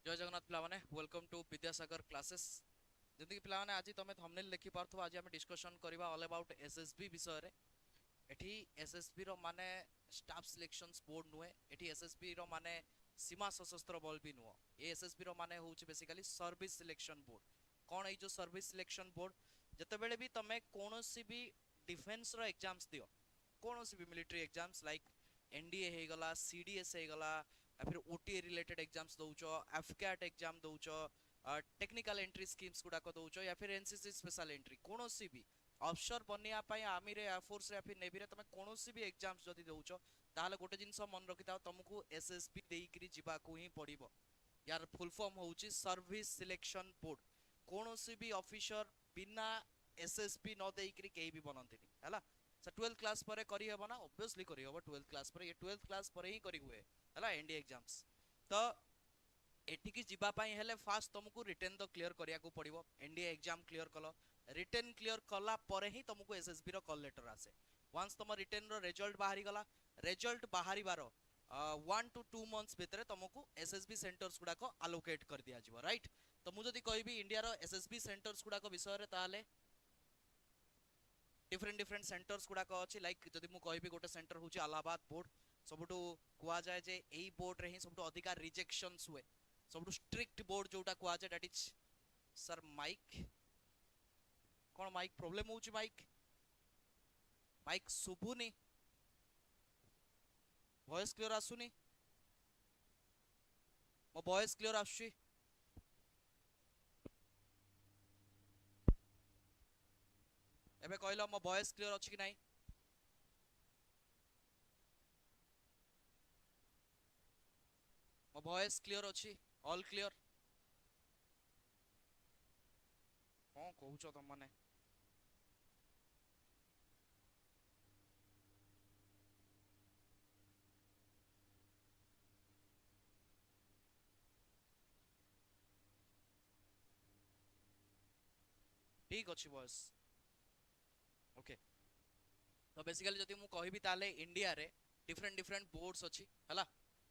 जय जगन्नाथ पिलाने welcome to Vidyasagar classes. जमी पिलाने आज तुम थंबनेल देखि पारथो आज आम डिस्कशन करबा ऑल अबाउट एसएसबी विषय रे। एठी एसएसबी रो माने स्टाफ सिलेक्शंस बोर्ड नुहे। एठी एसएसबी रो माने सीमा सशस्त्र बल भी नुह। ए एसएसबी रो माने होउची बेसिकली सर्विस सिलेक्शन बोर्ड। कौन ए जो सर्विस सिलेक्शन बोर्ड जते बेले भी तमे कोनोसी भी डिफेंस रो एग्जाम्स दियो, कोनोसी भी मिलिट्री एग्जाम्स लाइक एनडीए हे गला, सीडीएस हे गला, या फिर ओटीए रिलेटेड एग्जाम्स दउचो, एफकैट एग्जाम दउचो, टेक्निकल एंट्री स्कीम्स गुडा को दउचो, या फिर एनसीसी स्पेशल एंट्री कोनोसी भी अफसर बनिया पाई आर्मी रे, एयरफोर्स रे, या फिर नेवी रे तमे कोनोसी भी एग्जाम्स जदी दउचो ताहले गोटे जिंस मन रखिताओ तुमको एसएसबी देइकरी जिबाकू ही पड़िबो। यार फुल फॉर्म होउची सर्विस सिलेक्शन बोर्ड। कोनोसी भी ऑफिसर बिना एसएसबी न देइकरी केही भी बनंतिनी हला। से 12th क्लास पर करी हेबो ना, ऑब्वियसली करी हेबो 12th क्लास पर। ये 12th क्लास पर ही करी हुए हला एनडीए एग्जाम्स। तो एठिकी जिबा पाई हेले फास्ट तुमको रिटन तो क्लियर करिया को पड़िबो। एनडीए एग्जाम क्लियर कलो, रिटन क्लियर कला परे ही तुमको एसएसबी रो कॉल लेटर आसे। वंस तुम रिटन रो रिजल्ट बाहरी गला, रिजल्ट बाहरी बारो 1 to 2 months भितर तुमको एसएसबी सेंटर्स गुडा को अलोकेट कर दिया जिवो, राइट। तो मु जदी कहबी इंडिया रो एसएसबी सेंटर्स गुडा को विषय रे ताले डिफरेंट डिफरेंट सेंटर्स गुडा को अछि। लाइक जदी मु कहबी गोटे सेंटर होची इलाहाबाद बोर्ड, सबुटू कुआ जाय जे एई बोर्ड रे ही सबुटू अधिका रिजेक्शंस हुए। सबुटू स्ट्रिक्ट बोर्ड जोटा कुआ जाय दैट इज सर माइक कोन माइक प्रॉब्लम होची। माइक माइक सुबुनी, वॉइस क्लियर आसुनी, मो वॉइस क्लियर आछी। एबे कहलो मो वॉइस क्लियर अछि कि नाही? मो वॉइस क्लियर अछि, ऑल क्लियर? कोन कहउछो तुम माने? ठीक अछि वॉइस ओके। तो बेसिकली जदी मु कहबी ताले इंडिया रे डिफरेंट डिफरेंट बोर्ड्स अछि हला।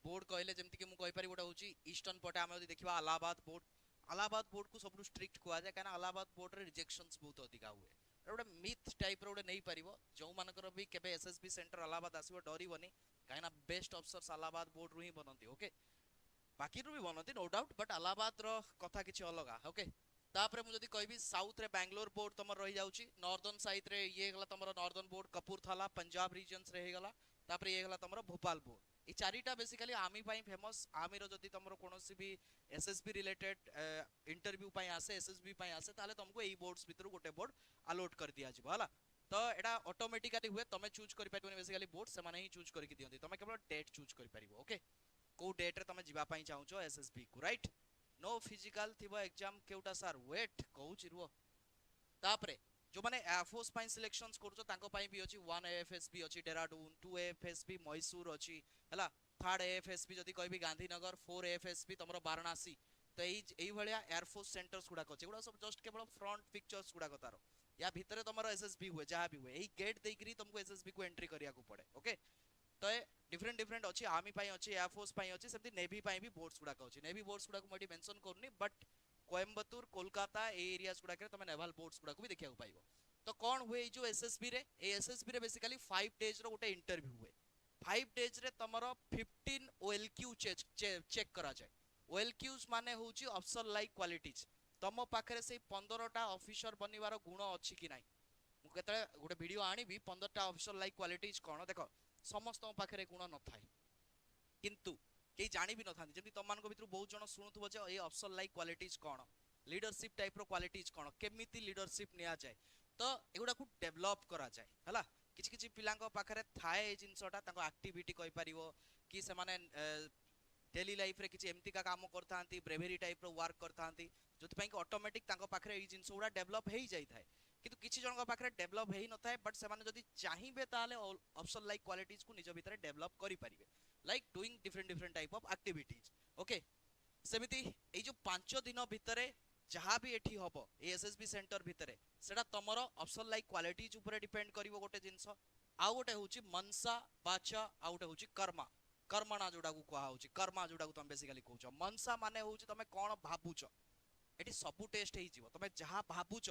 बोर्ड कहले जेमति कि मु कहि पारि गोटा होची ईस्टर्न पटे आमे जदी देखिबा इलाहाबाद बोर्ड। इलाहाबाद बोर्ड को सबरु स्ट्रिक्ट कुआ जाय काना इलाहाबाद बोर्ड रे रिजेक्शंस बहुत अधिका हुए। गोटे मिथ टाइप रो गोटे नै परिबो जो मानकर भी केबे एसएसबी सेंटर इलाहाबाद आसीबो डरिबोनी काना बेस्ट अफसर्स इलाहाबाद बोर्ड रु ही बनंती ओके। बाकी रु भी बनंती नो डाउट, बट इलाहाबाद रो कथा किछि अलगा ओके। तापरे मु जदी कहबी साउथ रे बैंगलोर बोर्ड तमर रही जाउची, नॉर्दर्न साइड रे ये गला तमर northern board Kapurthala Punjab regions रे गला, तापरे ये गला तमर भोपाल बोर्ड। ई चारिटा बेसिकली आर्मी पाई फेमस। आर्मी रो जदी तमर कोनोसी भी एसएसबी रिलेटेड इंटरव्यू पाई आसे, एसएसबी पाई आसे, ताले तुमको एई बोर्ड्स भितरु गोटे बोर्ड अलॉट कर दिया जिवो हला। तो एटा ऑटोमेटिकली हुए, तमे चूज करि पाइबोनी बेसिकली बोर्ड से माने ही चूज करके दियंती। तमे केवल डेट चूज करि परिबो ओके, को डेट रे तमे जिबा पाई चाहूचो एसएसबी को, राइट। नो फिजिकल थिबो एग्जाम केउटा सर वेट कहूची रुओ। तापरे जो माने एयरफोर्स पाई सिलेक्शंस करछो तांको पाई भी अछि 1 एएफएसबी अछि डेराडून, 2 एएफएसबी मैसूर अछि हला। 3rd एएफएसबी जदी कहबी गांधीनगर, 4 एएफएसबी तमरो वाराणसी। तो एई भलिया एयरफोर्स सेंटर्स गुडा को गुडा सब जस्ट केवल फ्रंट पिक्चर्स गुडा को तारो या भितरे तमरो एसएसबी हुए जहां भी हुए एई गेट देकरी तुमको एसएसबी को एंट्री करिया को पड़े ओके। तो डिफरेंट डिफरेंट अच्छी आर्मी पाई अच्छी, एयरफोर्स पाई अच्छी, सेमती नेवी पाई भी बोर्ड्स गुडा अच्छी। नेवी बोर्ड्स गुडा को मटी मेंशन करनी, बट कोयंबटूर कोलकाता ए एरियाज गुडा के तमे नेवल बोर्ड्स गुडा को भी देखिया को पाइबो। तो कौन हुए जो एसएसबी रे, ए एसएसबी रे बेसिकली 5 डेज रो गोटे इंटरव्यू हुए। 5 डेज रे तमरो 15 ओएलक्यू चेक करा जाय। ओएलक्यूज माने होची अफसर लाइक क्वालिटीज। तम पाखरे से 15टा ऑफिसर बनिवार गुण अछि कि नाही। मु केतले गोटे वीडियो आनिबी 15टा ऑफिसर लाइक क्वालिटीज कोन देखो समस्त पाखरे गुण न थाए, किंतु केही जानि भी न थांती। जेमि तम मानको भितरु बहुत जण सुनुथबो जे ए अफसर लाइक क्वालिटीज कोन, लीडरशिप टाइप रो क्वालिटीज कोन, केमिति लीडरशिप निया जाय। तो एगुडा को डेवलप करा जाय हला। किछि किछि पिलांको पाखरे थाए ए जिंसटा तांको एक्टिविटी कहि परिबो कि से माने डेली लाइफ रे किछि एमती का काम करथांती, ब्रेवेरी टाइप रो वर्क करथांती, जोति पई कि ऑटोमेटिक तांको पाखरे ए जिंस गुडा डेवलप हेई जाय थाए। किंतु किछि जनक पाखरे डेवलप हेई न थाए, बट से माने जदी चाहिबे ताले ऑप्शन लाइक क्वालिटीज को निज भितरे डेवलप करि परिबे, like doing different different type of activities okay. सेमिति ए जो 5 दिन भितरे जहाँ भी एठी हबो एसएसबी सेंटर भितरे सेटा तमरो ऑप्शन लाइक क्वालिटीज ऊपर डिपेंड करिवो गोटे जिंस। आ गोटे होची मनसा बाचा, आ गोटे होची कर्मा। कर्मणा जोड़ा को कहा होची कर्मा जोड़ा को तुम बेसिकली कहउछ मनसा माने होची तमे कोन भाबुछ एटी सबु टेस्ट हेई जीवो तमे जहा भाबुछ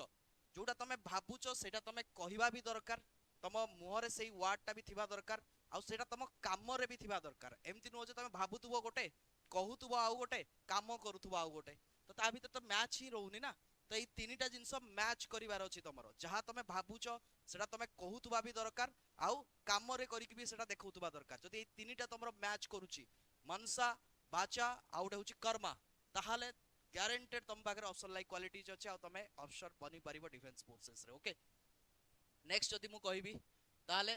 जोड़ा तमे भाबुछ सेटा तमे कहिबा भी दरकार तम मुहरे सेई वर्ड टा भी थिबा दरकार आ सेटा तम काम रे भी थिबा दरकार एमति नो जे तमे भाबुथुबो गोटे कहूथुबो आउ गोटे काम करूथुबो आउ गोटे तो ता भीतर तो मैच ही रहउनी ना तो ये तीनटा जिंस मैच करिवार अछि तमरो जहा तमे भाबुछ सेटा तमे कहूथुबा भी दरकार आउ काम रे करिक भी सेटा देखौथुबा दरकार जदि ये तीनटा तमरो मैच करूची मनसा वाचा आउट होची कर्मा ताहाले ग्यारंटेड तम पाखरे ऑप्शन लाइक क्वालिटीज अछि आ तमे ऑप्शन बनी परिबो डिफेंस फोर्सेस रे ओके नेक्स्ट जदि मु कहिबी ताहाले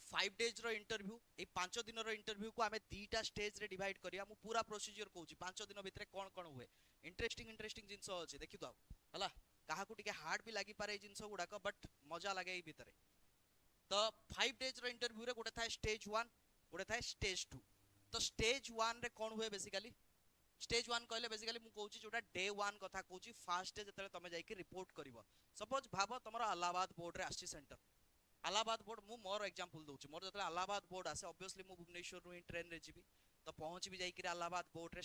5 डेज रो इंटरव्यू ए 5 दिन रो इंटरव्यू को हमें दीटा स्टेज रे डिवाइड करिया मु पूरा प्रोसीजर कहूची 5 दिन भितरे कोन कोन हुए इंटरेस्टिंग जिंस अछि देखि दो हला काहा को टिके हार्ड भी लागि पारे जिंस गुडा को बट मजा लागे ए भितरे तो 5 डेज रो इंटरव्यू रे गोटे थाए स्टेज 1 गोटे थाए स्टेज 2 तो स्टेज 1 रे कोन हुए बेसिकली स्टेज 1 कहले बेसिकली मु कहूची जोटा डे 1 कथा कहूची फर्स्ट डे जतले तमे जाई के रिपोर्ट करबो सपोज भाबो तमरो इलाहाबाद बोर्ड रे आसी सेंटर इलाहाबाद बोर्ड मु मोर एग्जांपल दोची मोर जतले इलाहाबाद बोर्ड आसे ऑब्वियसली मु भुवनेश्वर रु ट्रेन रे जीबी तो पहुंच भी जाई कि इलाहाबाद बोर्ड रे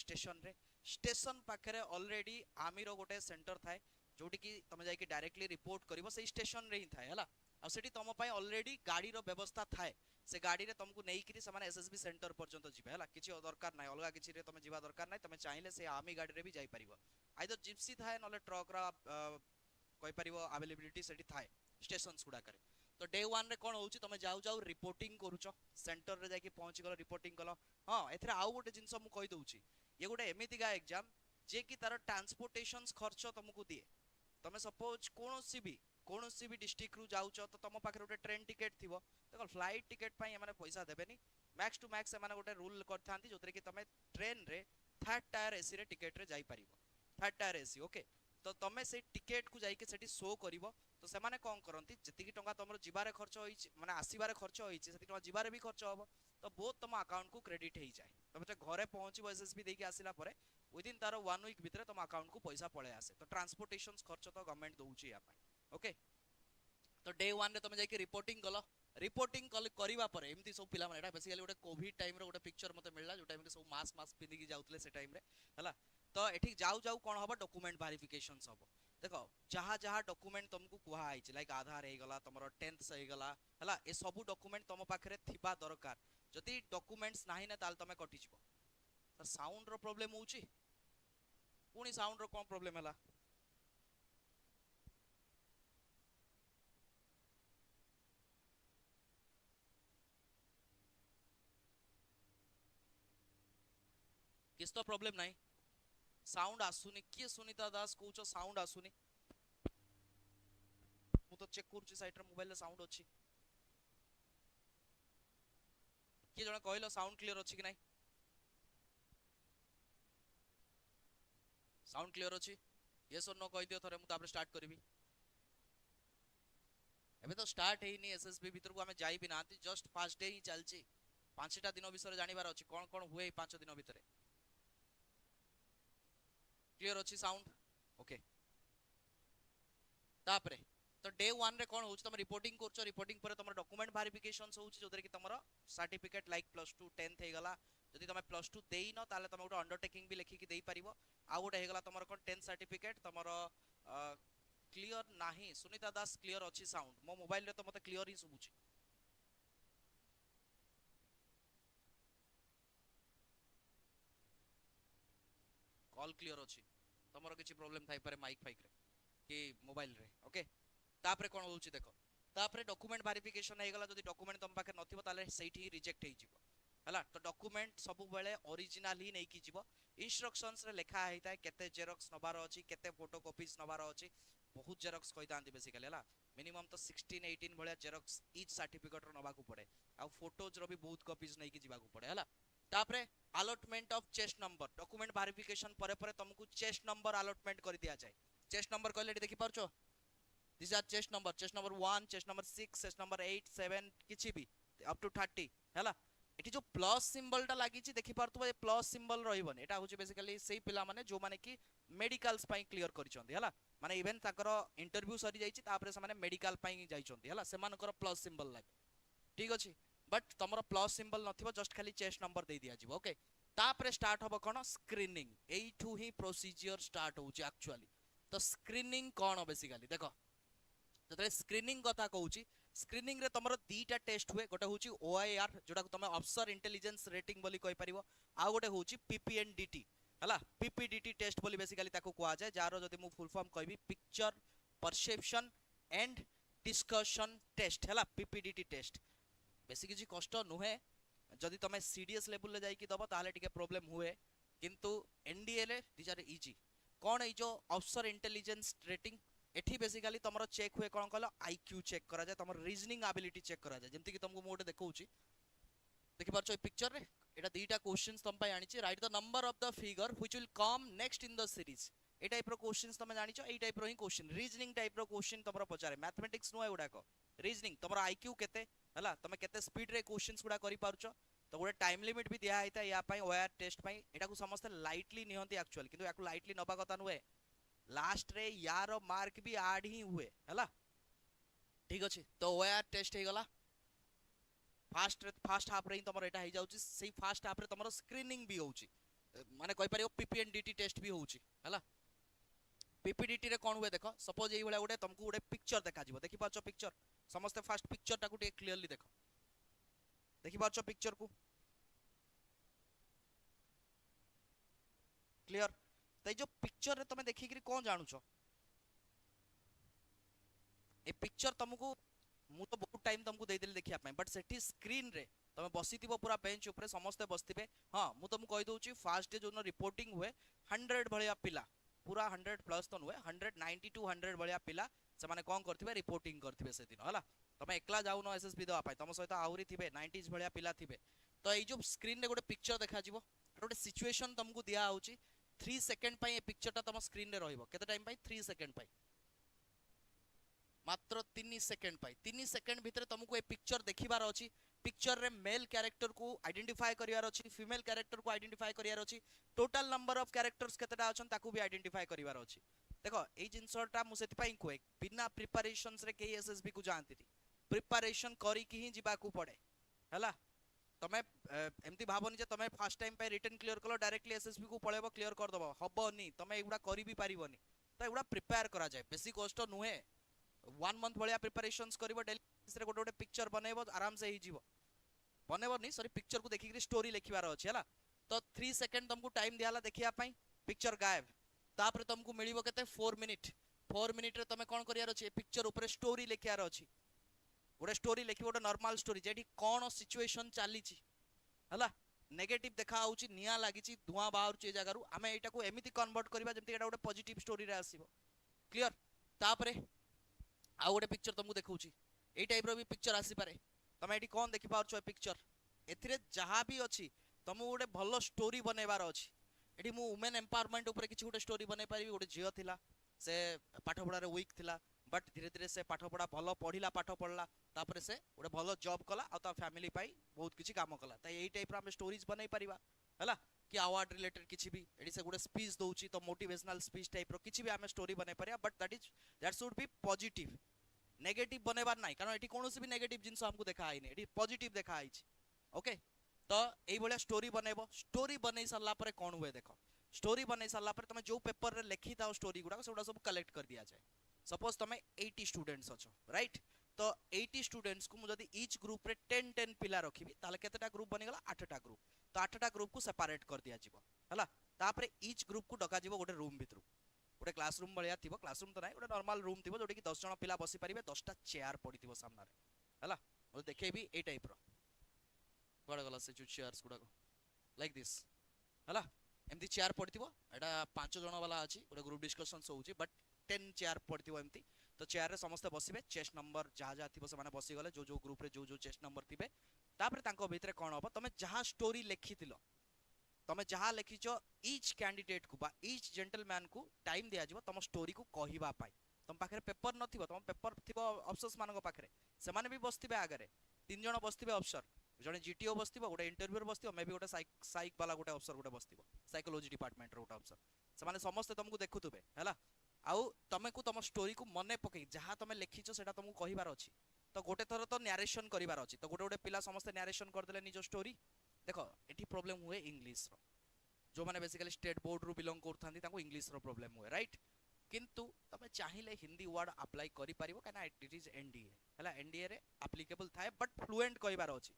स्टेशन पाखरे ऑलरेडी आर्मी रो गोटे सेंटर थाए जोटी कि तमे जाई कि डायरेक्टली रिपोर्ट करबो से स्टेशन रे ही थाए हला आ सेठी तम पय ऑलरेडी गाड़ी रो व्यवस्था थाए से गाड़ी रे तुमको नेई कि समान एसएसबी सेंटर पर्यंत जिबे हला किछि दरकार नै अलगा किछि रे तमे जिबा दरकार नै तमे चाहिले से आर्मी गाड़ी रे भी जाई परिबो आइदर जिप्सी थाए नले ट्रक रा कहि परिबो अवेलेबिलिटी सेठी थाए स्टेशंस गुडा करे तो डे 1 रे कोन होउची तमे जाउ जाउ रिपोर्टिंग करूचो सेंटर रे जाई कि पहुंच गलो रिपोर्टिंग कलो हां एथरे आउ गोटे जिंस मु कहि दउची ये गोटे एमितिगा एग्जाम जे कि तार ट्रांसपोर्टेशंस खर्च तुमको दिए तमे सपोज कोनोसी भी डिस्ट्रिक्ट रु जाउचो तो तम पाखरे गोटे ट्रेन टिकेट थिबो देखो फ्लाइट टिकेट पई माने पैसा देबेनी मैक्स टू मैक्स माने गोटे रूल करथांती जोतरे कि तमे ट्रेन रे थर्ड टायर एसी रे टिकेट रे जाई परिबो थर्ड टायर एसी ओके तो तमे से टिकेट को जाई के सेठी शो करिवो तो से माने कोन करंती जति कि टंका तमरो जिबारे खर्च होई माने आसीबारे खर्च होई सेति टंका जिबारे भी खर्च होबो तो बोथ तम अकाउंट को क्रेडिट हेई जाय तमे ते घरे पहुंचीबो एसएसबी देकी आसीला परे विदिन तारो 1 वीक भितरे तम अकाउंट को पैसा पळे आसे तो ट्रांसपोर्टेशंस खर्च तो गवर्नमेंट दोउची या पय ओके तो डे 1 रे तमे जाई के रिपोर्टिंग कलो रिपोर्टिंग करिवा परे एमती सब पिला माने एटा बेसिकली गोटे कोविड टाइम रे गोटे पिक्चर मते मिलला जो टाइम रे सब मास्क पिंदी की जाउतले से टाइम रे हला तो एठी जाउ जाउ कोन होबो डॉक्यूमेंट वेरिफिकेशंस होबो देखो जहाँ जहाँ डॉक्यूमेंट तुमको कुहा आइछि लाइक आधार हे गला तमरो 10th हे गला हला ए सब डॉक्यूमेंट तम पाखरे थिबा दरकार जति डॉक्यूमेंट्स नाही ना ताल तमे कटि जिवो सर साउंड रो प्रॉब्लम होउछि पुनी साउंड रो कोन प्रॉब्लम हला किस तो प्रॉब्लम नाही साउंड आसुनी किए सुनीता दास कहउछ साउंड आसुनी मु तो चेक करूची साइट रे मोबाइल रे साउंड अछि किए जण कहलो साउंड क्लियर अछि कि नाही साउंड क्लियर अछि यस और नो कहि दियो थरे मु तापर स्टार्ट करबी एबे तो स्टार्ट हेइनी एसएसबी भीतर को हमें जाई भी नांती जस्ट फर्स्ट डे ही चलची पांचटा दिन विषय जानिबार अछि कोन कोन हुए 5 दिन भीतर क्लियर अछि साउंड ओके तापरे तो डे 1 रे कोन होछ तुम रिपोर्टिंग करछो रिपोर्टिंग पर तुम डॉक्यूमेंट वेरिफिकेशंस होछ जोदरे कि तुमरो सर्टिफिकेट लाइक +2 10th हे गला जदि तुम +2 देई न ताले तुम गोटे अंडरटेकिंग भी लिखि कि देई परिबो आ गोटे हे गला तुमरो कोन 10th सर्टिफिकेट तुमरो क्लियर नाही सुनीता दास क्लियर अछि साउंड मो मोबाइल रे तो मते क्लियर ही सुबुछि कॉल क्लियर अछि तमरो किछि प्रॉब्लम थाई पारे माइक फाइक रे कि मोबाइल रे ओके तापरे कोन होउछि देखो तापरे डॉक्यूमेंट वेरिफिकेशन हे गला जदि डॉक्यूमेंट तम पाखे नथिबो ताले सेठी रिजेक्ट हे जिवो हला तो डॉक्यूमेंट सब बेले ओरिजिनल ही नै कि जिवो इंस्ट्रक्शंस रे लिखा हेताय केते जेरॉक्स नबार अछि केते फोटोकॉपीज नबार अछि बहुत जेरॉक्स कहितांती बेसिकली हला मिनिमम तो 16 18 भलिया जेरॉक्स ईच सर्टिफिकेट रो नबा को पड़े आ फोटोज रो भी बहुत कॉपीज नै कि जिबा को पड़े हला तापरे allotment of chest number document verification परे परे तुमको चेस्ट नंबर अलॉटमेंट कर दिया जाए चेस्ट नंबर कहले देखि पारछो this are chest number 1 chest number 6 chest number 8 7 किछि भी अप टू 30 हैला एठी जो प्लस सिंबल टा लागि छि देखि पारतबो ए प्लस सिंबल रहिबन एटा होछि बेसिकली सेही पिला माने जो माने कि मेडिकल्स पई क्लियर करिसंती हैला माने इवन ताकर इंटरव्यू सरी जाई छि तापरे से माने मेडिकल पई जाई छंती हैला से मानकर प्लस सिंबल लागि ठीक अछि बट तुम प्लस सिंबल नथिबो जस्ट खाली चेस्ट नंबर दे दिया जिवो ओके तापरे स्टार्ट हबो कोन स्क्रीनिंग एठू ही प्रोसीजर स्टार्ट होउची एक्चुअली तो स्क्रीनिंग कोन बेसिकली देखो जतरे स्क्रीनिंग कथा कहूची स्क्रीनिंग रे तमरो दीटा टेस्ट हुए गोटे होची ओआईआर जोटा को तमे ऑफिसर इंटेलिजेंस रेटिंग बोली कहि परिबो आ गोटे होची पीपीएनडीटी हला पीपीडीटी टेस्ट बोली बेसिकली ताको कुआ जाय जारो जदि मु फुल फॉर्म कहबी picture perception and discussion test हला पीपीडीटी टेस्ट बेसी किछि कष्ट नुहे जदि तमे सीडीएस लेवल ले जाई कि दबो ताले टिके प्रॉब्लम हुए किंतु एनडीए ले दिस आर इजी कोन ए जो ऑफिसर इंटेलिजेंस रेटिंग एठी बेसिकली तमरो चेक हुए कोन कहलो आईक्यू चेक करा जाय तमरो रीजनिंग एबिलिटी चेक करा जाय जेमति कि तुमको मोटे देखौची देखि पारछो पिक्चर रे एटा दुईटा क्वेश्चंस तम पय आनिची write the number of the figure which will come next in the series ए टाइप रो क्वेश्चंस तमे जानिचो ए टाइप रो ही क्वेश्चन रीजनिंग टाइप रो क्वेश्चन तमरो पचारे मैथमेटिक्स नो एगुडा को रीजनिंग तमरो आईक्यू केते हला तमे केते स्पीड रे क्वेश्चंस गुडा करि पारछो तो गोटे टाइम लिमिट भी दिया हैता या पय ओआर टेस्ट पय एटा को समस्त लाइटली निहंती एक्चुअली किंतु याकू लाइटली नबा कथा नुए लास्ट रे यार मार्क भी ऐड ही हुए हला ठीक अछि तो ओआर टेस्ट हे गला फास्ट हाफ रे तमरो एटा हे जाउची सेही फास्ट हाफ रे तमरो स्क्रीनिंग भी होउची माने कहि परियो पीपीएनडीटी टेस्ट भी होउची हला पीपीडीटी रे कोन हुए देखो सपोज एही वाला गोटे तुमको गोटे पिक्चर देखा जिवो देखि पाछो पिक्चर समस्त फास्ट पिक्चर टाकू टे क्लियरली देखो देखि पाछो पिक्चर को क्लियर तो जो पिक्चर रे तमे देखि कि कोन जानु छो ए पिक्चर तुमको मु तो बहुत टाइम तुमको दे देले देखिया पय बट सेठी स्क्रीन रे तमे बसिथिबो पूरा बेंच ऊपर समस्त बसथिबे हां मु तुमको कहि दोउची फास्ट डे जो रिपोर्टिंग हुए 100 भलिया पिला पूरा 100 प्लस तो हुए 190 टू 100 भलिया पिला से माने कोन करथिबे रिपोर्टिंग करथिबे से दिन हला तमे एकला जाउ न एसएसबी दवा पाए तम सहित आउरी थिबे 90s भलिया पिला थिबे तो ए जो स्क्रीन रे गोटे पिक्चर देखा जिवो गोटे सिचुएशन तुमको दिया होची 3 सेकंड पाई ए पिक्चर ता तम स्क्रीन रे रहइबो केते टाइम पाई 3 सेकंड पाई मात्र 3 सेकंड पाई 3 सेकंड भितर तुमको ए पिक्चर देखिबार अछि पिक्चर रे मेल कैरेक्टर को आइडेंटिफाई करियार अछि फीमेल कैरेक्टर को आइडेंटिफाई करियार अछि टोटल नंबर ऑफ कैरेक्टर्स केतेटा अछन ताकू भी आइडेंटिफाई करिवार अछि देखो ए जिंसटा मु सेति पई कोए बिना प्रिपरेशंस रे के एसएसबी को जानती प्रिपरेशन करी कि ही जिबा को पड़े हला तमे एमती भाबनी जे तमे फर्स्ट टाइम पे रिटन क्लियर कलो डायरेक्टली एसएसबी को पळेबो क्लियर कर दबो हबोनी तमे एगुडा करी भी पारिबोनी तो एगुडा प्रिपेयर करा जाय बेसी कष्ट नुहे 1 मंथ भलिया प्रिपरेशंस करबो डेली रे गोटे पिक्चर बनेबो आराम से ही जीवो बनेबो नहीं सॉरी पिक्चर को देखि स्टोरी लिखिबार अछि हला तो 3 सेकंड तुमको टाइम दियाला देखिया पई पिक्चर गायब तापर तुमको मिलिबो केते 4 मिनिट रे तमे कोन करियार अछि पिक्चर ऊपर स्टोरी लिखियार अछि गोटे स्टोरी लिखिबो गोटे नॉर्मल स्टोरी जेठी कोन सिचुएशन चाली छि हला नेगेटिव देखा आउची निया लागिची धुआं बाहर छि जगह रु हमें एटा को एमिति कन्वर्ट करबा जेमति एटा गोटे पॉजिटिव स्टोरी रे आसीबो क्लियर तापरे आ गोटे पिक्चर तुमको देखौची ए टाइप रो भी पिक्चर आसी पारे तमे एठी कोन देखि पाउछो ए पिक्चर एथिरे जहा भी अछि तमु गोटे भलो स्टोरी बनेबार अछि एठी मु वुमेन एम्पावरमेंट ऊपर किछि गोटे स्टोरी बनै पारिबी गोटे जियो थिला से पाठ पढा रे वीक थिला बट धीरे धीरे से पाठ पढा भलो पढिला पाठ पढला तापरे से गोटे भलो जॉब कला आ ता फैमिली पाई बहुत किछि काम कला त एई टाइप रो हम स्टोरीज बनै परिबा हला कि अवार्ड रिलेटेड किछि भी एडी से गोटे स्पीच दोउची तो मोटिवेशनल स्पीच टाइप रो किछि भी हम स्टोरी बनै परिया but that should be positive negative बनेबार नाही कारण एठी कोनोसी भी नेगेटिव जिंस हमको देखा आइने एठी पॉजिटिव देखा आइछि ओके तो एई भलिया स्टोरी बनेबो स्टोरी बनै सरला परे कोन हुए देखो स्टोरी बनै सरला परे तमे जो पेपर रे लिखि ताओ स्टोरी गुडा सेउडा सब कलेक्ट कर दिया जाय सपोज तमे 80 स्टूडेंट्स अछो राइट तो 80 स्टूडेंट्स को मु जदी ईच ग्रुप रे 10 10 पिला रखिबी ताले केतेटा ग्रुप बनि गला 8टा ग्रुप तो 8टा ग्रुप को सेपरेट कर दिया जिवो हला तापरे ईच ग्रुप को डका जिवो गोटे रूम भितरु गोटे क्लासरूम भलिया थिबो क्लासरूम तो नाही गोटे नॉर्मल रूम थिबो जोटी कि 10 जण पिला बसी परिबे 10टा चेयर पडिथिबो सामना रे हला ओ देखेबी ए टाइप रो बड गला से जो चेयर्स गुडा को लाइक दिस हला एमती चेयर पडिथिबो एटा 5 जण वाला अछि गोटे ग्रुप डिस्कशंस होउची बट 10 चेयर पडिथिबो एमती तो चेयर रे समस्त बसिबे चेस्ट नंबर जहा जहा थिबो से माने बसी गले जो जो ग्रुप रे जो जो चेस्ट नंबर थिबे तापर तांको भितरे कोन होबो तमे जहा स्टोरी लिखिथिलो तमे जहा लिखिचो ईच कैंडिडेट को बा ईच जेंटलमैन को टाइम दिया जिवो तम स्टोरी को कहिबा पाई तम पाखरे पेपर नथिबो तम पेपर थिबो अफसोस मानको पाखरे से माने भी बसथिबे आगरे 3 जण बसथिबे अफसर जने जीटीओ बसथिबो गोटे इंटरव्यूअर बसथिबो मे भी गोटे साइक वाला गोटे अफसर गोटे बसथिबो साइकोलॉजी डिपार्टमेंट रो गोटे अफसर से माने समस्त तुमको देखुथुबे हला आउ तमे को तम स्टोरी को मने पकई जहा तमे लिखिचो सेटा तुमको कहिबार अछि तो गोटे थर तो न्यारेशन करिवार अछि तो गोटे गोटे पिला समस्त न्यारेशन करदेले निज स्टोरी देखो एठी प्रॉब्लम हुए इंग्लिश रो जो माने बेसिकली स्टेट बोर्ड रु बिलोंग करथांती ताको इंग्लिश रो प्रॉब्लम हुए राइट किंतु तमे चाहिले हिंदी वर्ड अप्लाई करि परिबो काना इट इज एनडीए हला एनडीए रे एप्लीकेबल थाए बट फ्लुएंट कहिबार अछि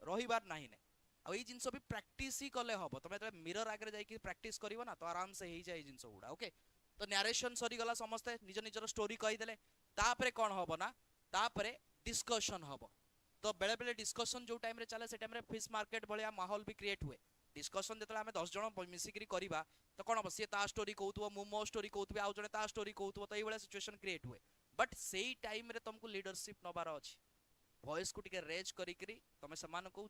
रहिबार नाही ने आ ई जिंस भी प्रैक्टिस ही कले हबो तमे त मिरर आगे जाई कि प्रैक्टिस करिवो ना तो आराम से ही जाय जिंस गुडा ओके तो नरेशन सरी गला समस्त निज निजर स्टोरी कहि देले तापरे कोन हबो ना तापरे डिस्कशन हबो तो बेले बेले डिस्कशन जो टाइम रे चले से टाइम रे फिश मार्केट भलिया माहौल भी क्रिएट हुए डिस्कशन जेतले हमें 10 जण मिसिकरी करिबा तो कोन हबो से ता स्टोरी कहउतबो मु मो स्टोरी कहउतबे आ जणे ता स्टोरी कहउतबो तो एई बेले सिचुएशन क्रिएट हुए बट सेई टाइम रे तुमको लीडरशिप नबार अछि वॉइस को टिके रेज करी करी तमे समान को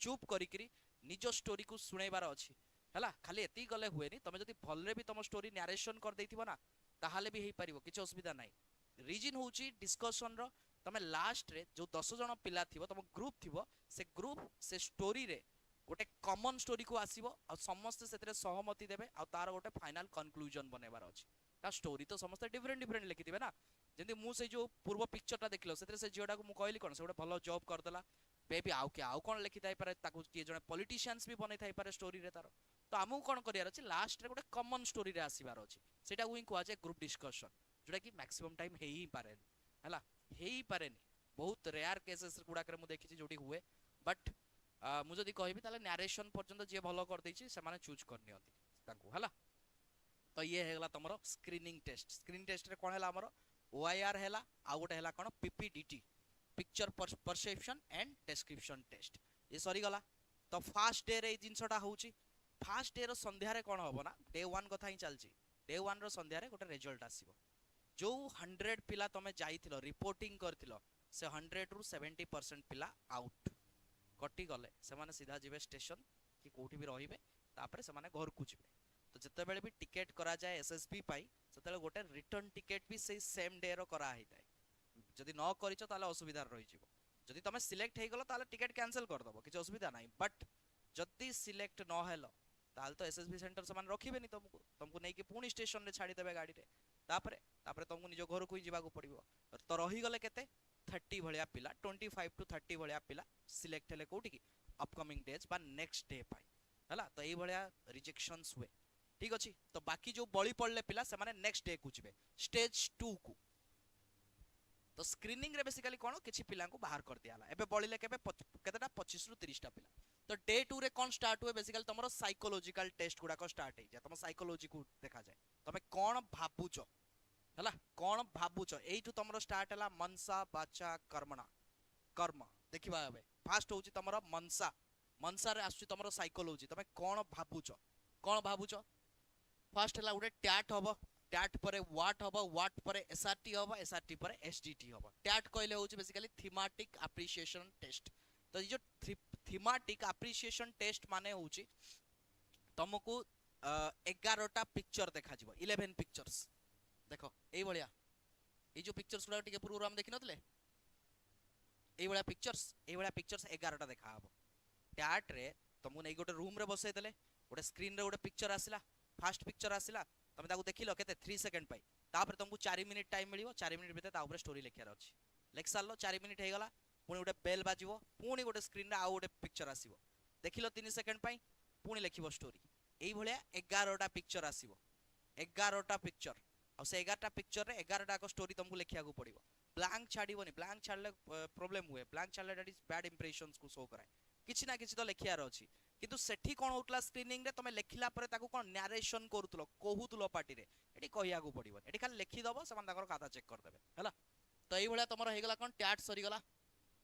चुप करी करी निज स्टोरी को सुनेबार अछि हला खाली एती गले हुए नी तमे जदी भलरे भी तम स्टोरी नरेशन कर देथिबो ना ताहाले भी हेई परिबो किछ असुविधा नाही रीजन होउची डिस्कशन रो तमे लास्ट रे जो 10 जण पिला थिबो तम ग्रुप थिबो से ग्रुप से स्टोरी रे गोटे कॉमन स्टोरी को आसीबो आ समस्त सेतरे सहमति देबे आ तार गोटे फाइनल कंक्लूजन बनेबार अछि ता स्टोरी तो समस्त डिफरेंट डिफरेंट लिखि दिबे ना जेंति मु से जो पूर्व पिक्चर ता देखलो सेतरे से जियोडा को मु कहली कोन से गोटे भलो जॉब कर देला बेबी आउ के आउ कोन लिखि थाई पारे ताको के जने पॉलिटिशियंस भी बनै थाई पारे स्टोरी रे तारो तो आमु कोन करियार अछि लास्ट रे गोटे कॉमन स्टोरी रे आसीबार अछि सेटा उही को आजे ग्रुप डिस्कशन जोटा कि मैक्सिमम टाइम हेई ही पारे हला हेई पारे बहुत रेयर केसेस गुडा करे मु देखि जोटी हुए बट मु जदी कहबी ताले नरेशन पर्यंत जे भलो कर दैछि से माने चूज करनी होती ताको हला तो ये हेला तमरो स्क्रीनिंग टेस्ट रे कोन हेला हमरो ओआईआर हेला आ गोटे हेला कोन PPDT picture perception and description test ये सरी गला तो फर्स्ट डे रे जिंसटा होउची फर्स्ट डे रो संध्या रे कोन होबो ना डे 1 कथा ही चलची डे 1 रो संध्या रे गोटे रिजल्ट आसीबो जो 100 पिला तमे जाइथिलो रिपोर्टिंग करथिलो से 100 रु 70% पिला आउट कटि गले से माने सीधा जिवे स्टेशन कि कोठी भी रहिबे तापरे से माने घर को जिवे तो जते बेले भी टिकट करा जाए एसएसबी पाई सेतेले गोटे रिटर्न टिकट भी से सेम डे रो करा हिताय जदि न करिचो ताले असुविधा रहि जिवो जदि तमे सिलेक्ट हे गलो ताले टिकट कैंसिल कर दबो किछ असुविधा नाही बट जदि सिलेक्ट न हेलो ताल तो एसएसबी सेंटर समान रखिबे नि तुमको नै कि पुणी स्टेशन रे छाडी देबे गाड़ी रे तापरे तापरे तुमको निजो घर को ही जिबा को पड़िबो तो रहि गले केते 30 भलिया पिला 25 टू 30 भलिया पिला सिलेक्ट हेले कोठी की अपकमिंग डेज बा नेक्स्ट डे पाई हला तो एई भलिया रिजेक्शंस हुए ठीक अछि तो बाकी जो बळी पड़ले पिला से माने नेक्स्ट डे को जिवे स्टेज 2 को तो स्क्रीनिंग रे बेसिकली कोन किछि पिला को बाहर कर दियाला एबे बळीले केबे केतेटा 25 रु 30 टा पिला तो डे 2 रे कोन स्टार्ट हुए बेसिकली तमरो साइकोलॉजिकल टेस्ट गुडा को स्टार्ट हे जे तम साइकोलॉजी को देखा जाए तमे कोन भाबुचो हला कोन भाबुचो एइठु तमरो स्टार्ट हला मनसा वाचा कर्मणा कर्म देखिबा एबे फास्ट होउची तमरो मनसा मनसा रे आसु तमरो साइकोलॉजी तमे कोन भाबुचो फास्ट हला उडे टैट हबो टैट परे व्हाट हबो व्हाट परे एसआरटी हबो एसआरटी परे एसडीटी हबो टैट कहले होउची बेसिकली थीमेटिक एप्रिसिएशन टेस्ट तो ये जो थीमेटिक एप्रिसिएशन टेस्ट माने होउची तुमको 11 टा पिक्चर देखा जिवो 11 पिक्चर्स देखो एई भलिया ए जो पिक्चर्स गुडा टिके पूर्व हम देखि नतले एई भलिया पिक्चर्स 11 टा देखा हबो टैट रे तुमको नै गोटे रूम रे बसै देले गोटे स्क्रीन रे गोटे पिक्चर आसिला फर्स्ट पिक्चर आसिला तमे ताको देखिलो केते 3 सेकंड पाई तापर तुमको 4 मिनिट टाइम मिलियो 4 मिनिट भीतर ता ऊपर स्टोरी लिखियार अछि लेख सारलो 4 मिनिट हे गला पुणी गोटे बेल बाजिवो पुणी गोटे स्क्रीन रे आ गोटे पिक्चर आसीबो देखिलो 3 सेकंड पाई पुणी लिखिबो स्टोरी एई भलिया 11 टा पिक्चर आसीबो 11 टा पिक्चर आ से 11 टा पिक्चर रे 11 टा को स्टोरी तुमको लिखिया को पड़िबो ब्लैंक छाडीबोनी ब्लैंक छाडले प्रॉब्लम हुए ब्लैंक छाडले दैट इज बैड इंप्रेशंस को शो कराय किछि ना किछि तो लिखियार अछि किंतु सेठी कोन होतला स्क्रीनिंग रे तमे लेखिला परे ताको कोन नरेशन करतलो कहूतलो पार्टी रे एठी कहिया को पड़िबो एठी खाली लिखि दबो समान ताकर खाता चेक कर देबे हला तो एई भलिया तमरो हे गेला कोन टैट सरी गला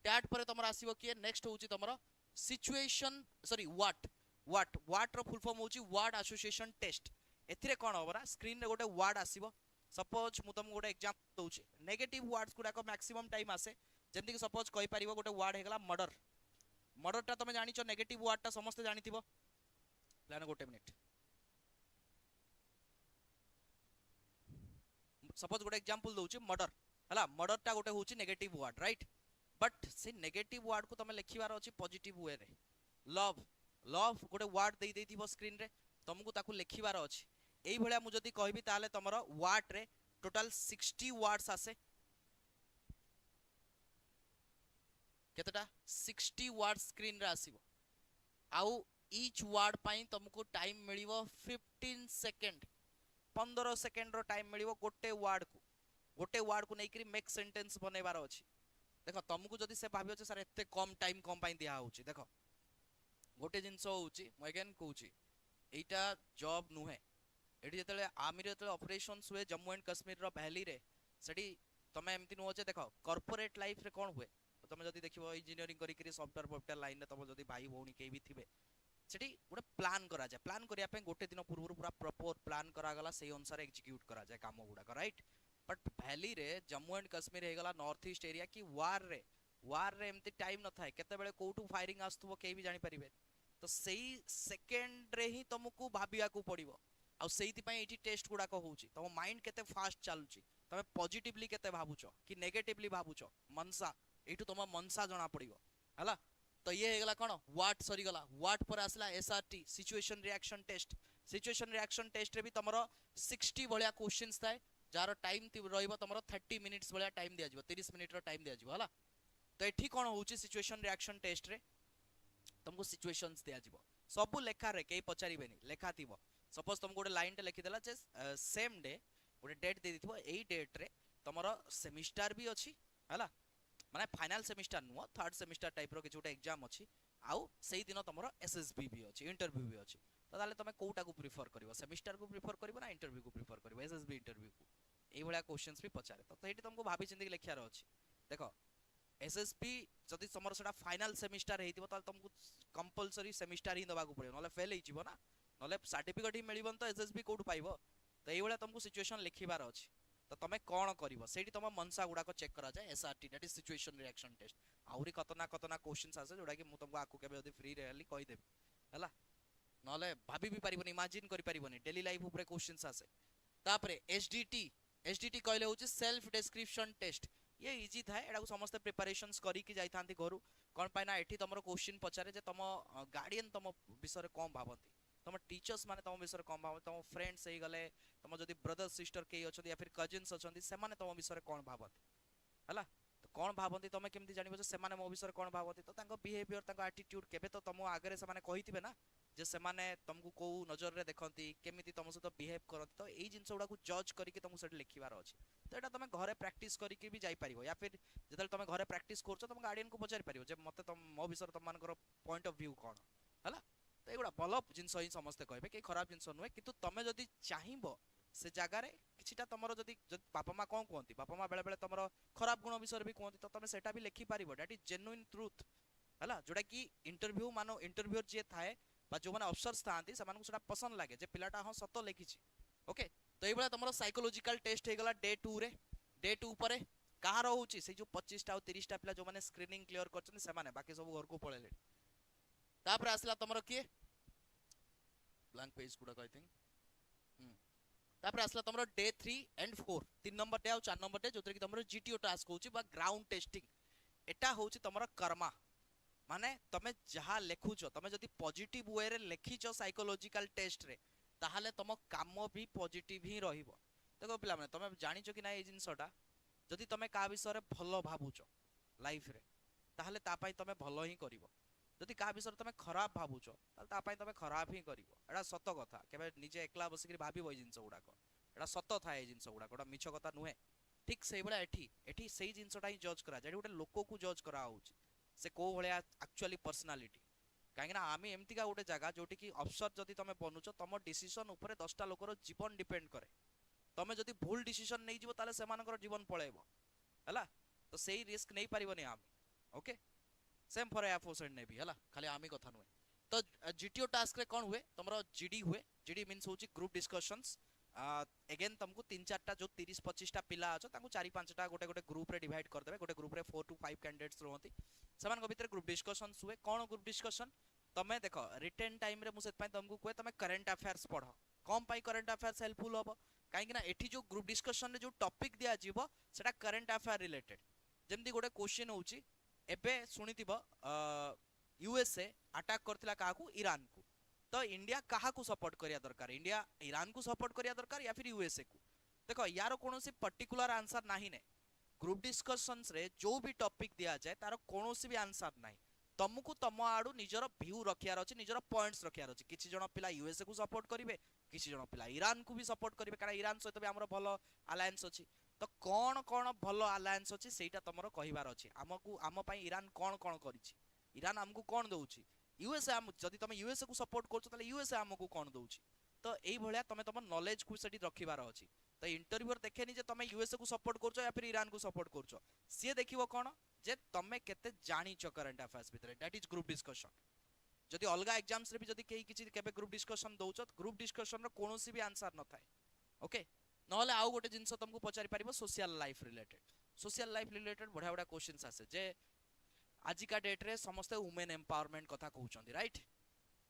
टैट परे तमरो आसीबो किए नेक्स्ट होउची तमरो सिचुएशन सॉरी व्हाट रो फुल फॉर्म होउची वर्ड एसोसिएशन टेस्ट एथिरे कोन होबरा स्क्रीन रे गोटे वर्ड आसीबो सपोज मु तुमको गोटे एग्जांपल दोउची नेगेटिव वर्ड्स गुडा को मैक्सिमम टाइम आसे जेंति कि सपोज कहि परिबो गोटे वर्ड हे गेला मर्डर टा तमे जानि छ नेगेटिव वर्ड टा समस्त जानि थिबो लाने गोटे मिनिट सपोज गोटे एग्जांपल दोउची मर्डर हला मर्डर टा गोटे होउची नेगेटिव वर्ड राइट बट से नेगेटिव वर्ड को तमे लिखिबार अछि पॉजिटिव वे रे लव गोटे वर्ड देई देथिबो स्क्रीन रे तुमको ताकू लिखिबार अछि एई भलिया मु जदी कहबी ताले तमरो वर्ड रे टोटल 60 वर्ड्स आसे केतेटा 60 वर्ड स्क्रीन रे आसीबो आउ ईच वर्ड पाई तुमको टाइम मिलिबो 15 सेकंड 15 सेकंड रो टाइम मिलिबो गोटे वर्ड को नेकरी मेक सेंटेंस बनेबार अछि देखो तुमको जदी से भाबियो जे सर एते कम टाइम कम पाई दिया होउची देखो गोटे जिंस होउची म अगेन कहूची एटा जॉब नुहे एठी जेतले आर्मी रे जेतले ऑपरेशंस हुए जम्मू एंड कश्मीर रो वैली रे सेठी तमे एमती नुहो जे देखो कॉर्पोरेट लाइफ रे कोन हुए तमे जदी देखिबो इंजीनियरिंग करी करी सॉफ्टवेयर लाइन रे तमे जदी भाई भौणी के भी थिबे सेठी गोटे प्लान करा जाय प्लान करिया पे गोटे दिन पूर्व पूरा प्रॉपर प्लान करा गला सेही अनुसार एग्जीक्यूट करा जाय काम गुडा राइट बट वैली रे जम्मू एंड कश्मीर हे गला नॉर्थ ईस्ट एरिया की वार रे एमती टाइम न थाए केते बेले कोठू फायरिंग आस्तुबो के भी जानि परिबे तो सेही सेकंड रे ही तुमको भाबिया को पड़िबो आ सेही पई एठी टेस्ट गुडा को होउची तम माइंड केते फास्ट चालुची तमे पॉजिटिवली केते भाबुचो कि नेगेटिवली भाबुचो मनसा एठू तम मनसा जणा पड़िबो हला तो ये हेगला कोन व्हाट सरी गला व्हाट पर आसला एसआरटी सिचुएशन रिएक्शन टेस्ट रे भी तमरो 60 भलिया क्वेश्चंस थाए जार टाइम रहइबो तमरो 30 मिनिट्स भलिया टाइम दिया जिवो 30 मिनिट रो टाइम दिया जिवो हला तो एठी कोन होउची सिचुएशन रिएक्शन टेस्ट रे तुमको सिचुएशंस दिया जिवो सब लेखा रे केई पचारिबेनी लेखा थिबो सपोज तुम गोटे लाइन टे लिखि देला जे सेम डे गोटे डेट दे दिथिबो एई डेट रे तमरो सेमिस्टर भी अछि हला माने फाइनल सेमिस्टर नुओ थर्ड सेमिस्टर टाइप रो किछ गोटे एग्जाम अछि आउ सेही दिन तमरो एसएसबी भी अछि इंटरव्यू भी अछि तो ताले तमे कोउटा को प्रिफर करबो सेमिस्टर को प्रिफर करबो ना इंटरव्यू को प्रिफर करबो एसएसबी इंटरव्यू को एई भलिया क्वेश्चंस भी पचारे तो एठी तुमको भाबी चिंदी लिखिया रो अछि देखो एसएसबी जदि तमरो सेटा फाइनल सेमिस्टर हेतिबो ताले तुमको कंपलसरी सेमिस्टर ही दबा को पड़िबो नले फेल हेइ जिवो ना नले सर्टिफिकेट ही मिलिबन तो एसएसबी कोड पाइबो तो एई भलिया तुमको सिचुएशन लिखिबार अछि तो तमे कोन करिवो सेठी तम मनसा गुडा को चेक करा जाय SRT that is situation reaction test आउरी कतना क्वेश्चंस आसे जोडा कि मु तुमको आकु केबे जदि फ्री रहली कहि देबी हला नले भाबी भी परिबोनी इमेजिन करि परिबोनी डेली लाइफ ऊपर क्वेश्चंस आसे तापरे एसडीटी कहले होची सेल्फ डिस्क्रिप्शन टेस्ट ये इजी थाए एडा को समस्त प्रिपरेशंस करी कि जाई थांती घरु कोन पाइना एठी तमरो क्वेश्चन पचारे जे तम गार्डियन तम विषय कोन भाबंती तम टीचर्स माने तम विषय कोन भाबंती तम फ्रेंड्स हे गले तम जदि ब्रदर सिस्टर के अछंती या फिर कजिन्स अछंती से माने तम विषय कोन भाबंती हला तो कोन भाबंती तमे केमती जानिबो जे से माने मो विषय कोन भाबंती तो तांको बिहेवियर तांको एटीट्यूड केबे तो तम आगरे से माने कहितिबे ना जे से माने तुमको को नजर रे देखंती केमिति तम सहित बिहेव करंती तो एई जिंस गुडा को जज करिके तुमको सेट लिखिबार अछि तो एटा तमे घरे प्रैक्टिस करिके भी जाई परिबो या फिर जतल तमे घरे प्रैक्टिस करछो तम गार्डियन को पचारि परिबो जे मते तम मो विषय तम मानकर पॉइंट ऑफ व्यू कोन हला तो एगुडा भलो जिंस ही समस्त कहबे कि खराब जिंस नुहे किंतु तमे जदि चाहिबो से जगह रे किछिटा तमरो जदि बापा मां कोन कहंती बापा मां बेले बेले तमरो खराब गुण विषय भी कहंती तो तमे सेटा भी लिखि परिबो दैट इज जेन्युइन ट्रुथ हला जोडा कि इंटरव्यू मानो इंटरव्यूअर जे थाए बा जो माने अफसर्स थांती से मानको सेटा पसंद लागे जे पिलाटा हां सत लिखिछि ओके तो एई बला तमरो साइकोलॉजिकल टेस्ट हे गला डे 2 रे डे 2 परे कहार होउची से जो 25 टा 30 टा पिला जो माने स्क्रीनिंग क्लियर करछन से माने बाकी सब घर को पळेले तापर आसला तमरो किए ब्लैंक पेज गुडा आई थिंक तापर आसला तमरो डे 3 एंड 4 3 नंबर डे और 4 नंबर डे जोतरे कि तमरो जीटीओ टास्क होउची बा ग्राउंड टेस्टिंग एटा होउची तमरो कर्मा माने तमे जहा लेखुचो तमे जदि पॉजिटिव वे रे लेखिचो साइकोलॉजिकल टेस्ट रे ताहाले तम काम भी पॉजिटिव ही रहिबो देखो पिला माने तमे जानिचो कि ना ए जिंसटा जदि तमे का विषय रे भलो भाबुचो लाइफ रे ताहाले ता पई तमे भलो ही करिवो जदि का विषय तमे खराब भाबुचो ताल ता पई तमे खराब ही करिवो एडा सत कथा केबे निजे एकला बसिकरी भाबिबो ए जिंस गुडा को एडा सत थाए ए जिंस गुडा कोडा मिछ कथा नुहे ठीक सेही बडा एठी सेही जिंसटा ही जज करा जेडी गोटे लोको को जज करा होउची से को भलिया एक्चुअली पर्सनालिटी काहेकि ना आमी एमतिका गोटे जगह जोटी कि अफसर जदि तमे बनुचो तम डिसीजन ऊपर 10टा लोकर जीवन डिपेंड करे तमे जदि भूल डिसीजन नै जिवो ताले सेमानकर जीवन पळेबो हला तो सेही रिस्क नै परिबोनी आमी okay same for air force and navy हला खाली आमी कथा नुहे तो जीटीओ टास्क रे कोन हुए तमरो जीडी हुए जीडी मींस होची ग्रुप डिस्कशंस अगेन तुमको 3-4टा जो 30-25टा पिला अछ तांको 4-5टा गोटे गोटे ग्रुप रे डिवाइड कर देबे गोटे ग्रुप रे 4 to 5 कैंडिडेट्स रहंती समान को भीतर ग्रुप डिस्कशंस हुए कोन ग्रुप डिस्कशन तमे देखो रिटर्न टाइम रे मु सेत पय तुमको कोए तमे करंट अफेयर्स पढो कम पय करंट अफेयर्स हेल्पफुल होबो काहे कि ना एठी जो ग्रुप डिस्कशन रे जो टॉपिक दिया जीवो सेटा करंट अफेयर रिलेटेड जेमदी गोटे क्वेश्चन होउची एबे सुनितिबो यूएसए अटैक करथिला काहाकू ईरान को तो इंडिया काहाकू सपोर्ट करिया दरकार इंडिया ईरान को सपोर्ट करिया दरकार या फिर यूएसए को देखो यार कोनोसी पर्टिकुलर आंसर नाही ने ग्रुप डिस्कशंस रे जो भी टॉपिक दिया जाए तार कोनोसी भी आंसर नाही तुमको तुम आडू निजर व्यू रखियार अछि निजर पॉइंट्स रखियार अछि किछि जण पिला यूएसए को सपोर्ट करिवे किछि जण पिला ईरान को भी सपोर्ट करिवे कारण ईरान सहित भी हमर भलो अलायंस अछि तो कोन कोन भलो अलायंस अछि सेटा तमरो कहिबार अछि हमकु हम पई ईरान कोन कोन करिछि ईरान हमकु कोन दउछि यूएसए हम जदि तुम यूएसए को सपोर्ट करछो तले यूएसए हमकु कोन दउछि तो एई भलिया तमे तम नॉलेज को सेठी रखिबार अछि तो इंटरव्यूअर देखेनी जे तमे यूएसए को सपोर्ट करछो या फिर ईरान को सपोर्ट करछो सी देखिबो कोन जे तमे केते जानिछो करंट अफेयर्स भितरे दैट इज ग्रुप डिस्कशन जदि अलगा एग्जाम्स रे भी जदि केही किछि केबे ग्रुप डिस्कशन दउछो ग्रुप डिस्कशन रो कोनोसी भी आंसर न थाए ओके नहले आउ गोटे जिंस तुमको पचारि पारिबो सोशल लाइफ रिलेटेड बढ़िया बढ़िया क्वेश्चंस आसे जे आजिका डेट रे समस्त वुमेन एम्पावरमेंट कथा कहउचंदी राइट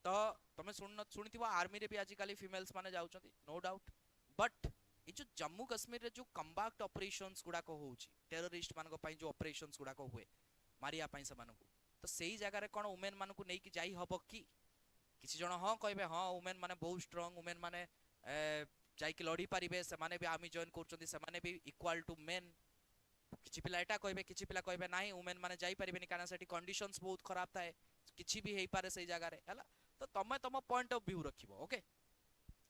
तो तमे सुनिथिबो आर्मी रे भी आजिकाली फीमेल्स माने जाउचंदी नो डाउट बट ये जो जम्मू कश्मीर रे जो कम्बैक्ट ऑपरेशंस गुडा को होउची टेररिस्ट मानको पई जो ऑपरेशंस गुडा को हुए मारिया पई से मानको तो सेही जगह रे कोन वुमेन मानको नै कि जाई हबो कि किछि जण हां कहबे हां वुमेन माने बहुत स्ट्रांग वुमेन माने जाई कि लड़ी पारिबे से माने भी आर्मी जॉइन करचंदी से माने भी इक्वल टू मेन किछि पिला एटा कहबे किछि पिला कहबे नाही वुमेन माने जाई पारिबेनी कारण सेठी कंडीशंस बहुत खराब थाए किछि भी हेई पारे सेही जगह रे हला तो तमे तम पॉइंट ऑफ व्यू रखिबो ओके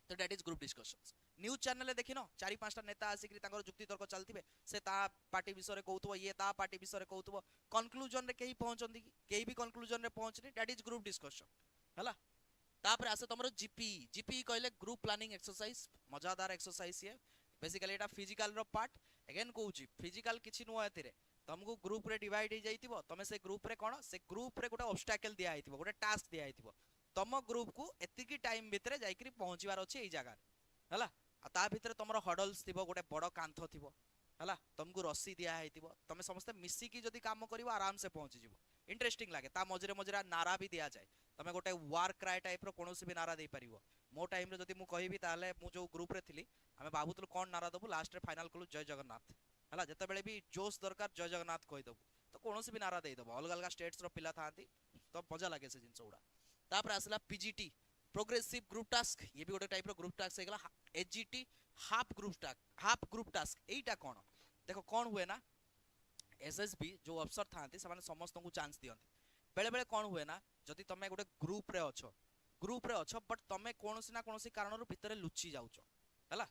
तो that is group discussions news channel रे देखिनो चारि पांचटा नेता आसिकरी तांकर जुक्ति तर्क चलतिबे से ता पार्टी विषय रे कहउतबो ये ता पार्टी विषय रे कहउतबो कंक्लूजन रे केही पहुंचंदी केही भी कंक्लूजन रे पहुंचनी दैट इज ग्रुप डिस्कशन हला तापर आसे तमरो जीपी कहले ग्रुप प्लानिंग एक्सरसाइज मजादार एक्सरसाइज ये बेसिकली एटा फिजिकल रो पार्ट अगेन कहउची फिजिकल किछि नुवा एतिरे तुमको ग्रुप रे डिवाइड हे जाइतिबो तमे से ग्रुप रे कोन से ग्रुप रे गोटे ऑब्स्टैकल दिया आइतिबो गोटे टास्क दिया आइतिबो तम ग्रुप को एतिकी टाइम भितरे जाइकरी पहुंचीबार अछि एई जगह हला आ ता भितरे तमरो हडल्स थिबो गोटे बड़ कांथ थिबो हला तुमको रस्सी दिया आइतिबो तमे समस्त मिसी की जदी काम करिवो आराम से पहुंची जिवो इंटरेस्टिंग लागे ता मजरे मजरा नारा भी दिया जाय तमे गोटे वार क्राई टाइप रो कोनोसी भी नारा दे परिवो मो टाइम रे जदी मु कहिबी ताले मु जो ग्रुप रे थिली हमें बाबूतल कोन नारा दबु लास्ट रे फाइनल कलु जय जगन्नाथ हला जते बेले भी जोश दरकार जय जगन्नाथ कहि दबु तो कोनोसी भी नारा दे दबो अलग अलग स्टेट्स रो पिला थांती तो मजा लागे से जिंस उडा तापर आसला पीजीटी प्रोग्रेसिव ग्रुप टास्क ये भी गोटे टाइप रो ग्रुप टास्क हेगला एचजीटी हाफ ग्रुप टास्क एटा कोन देखो कोन हुए ना एसएसबी जो अफसर थांती से माने समस्त को चांस दियंती बेले बेले कोन हुए ना जदी तमे गोटे ग्रुप रे अछो बट तमे कोनोसी ना कोनोसी कारण रो भितरे लुचि जाउचो हला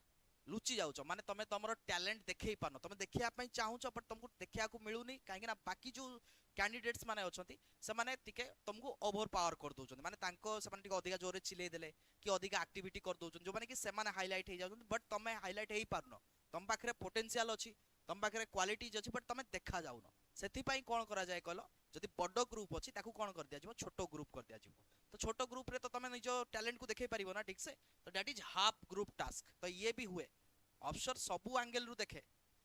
लुचि जाउचो माने तमे तमरो टैलेंट देखै पानो तमे देखिया पई चाहूचो बट तुमको देखिया को मिलुनी काहे ना बाकी जो कैंडिडेट्स माने अछंती से माने तिके तुमको ओवर पावर कर दोचंती माने तांको से माने टिके अधिका जोरे चिले देले कि अधिका एक्टिविटी कर दोचंती जो माने कि से माने हाइलाइट हे जाउचंती बट तमे हाइलाइट हेई पारनो तम पाखरे पोटेंशियल अछि तम पाखरे क्वालिटीज अछि बट तमे देखा जाउनो सेति पई कोन करा जाय कहलो जदि बड़ ग्रुप अछि ताकू कोन कर दिया जिवो छोटो ग्रुप कर दिया जिवो तो छोटो ग्रुप रे तो तमे निजो टैलेंट को देखै परिबो ना ठीक से तो that is half group task तो ये भी हुए अफसर सबु एंगल रु देखे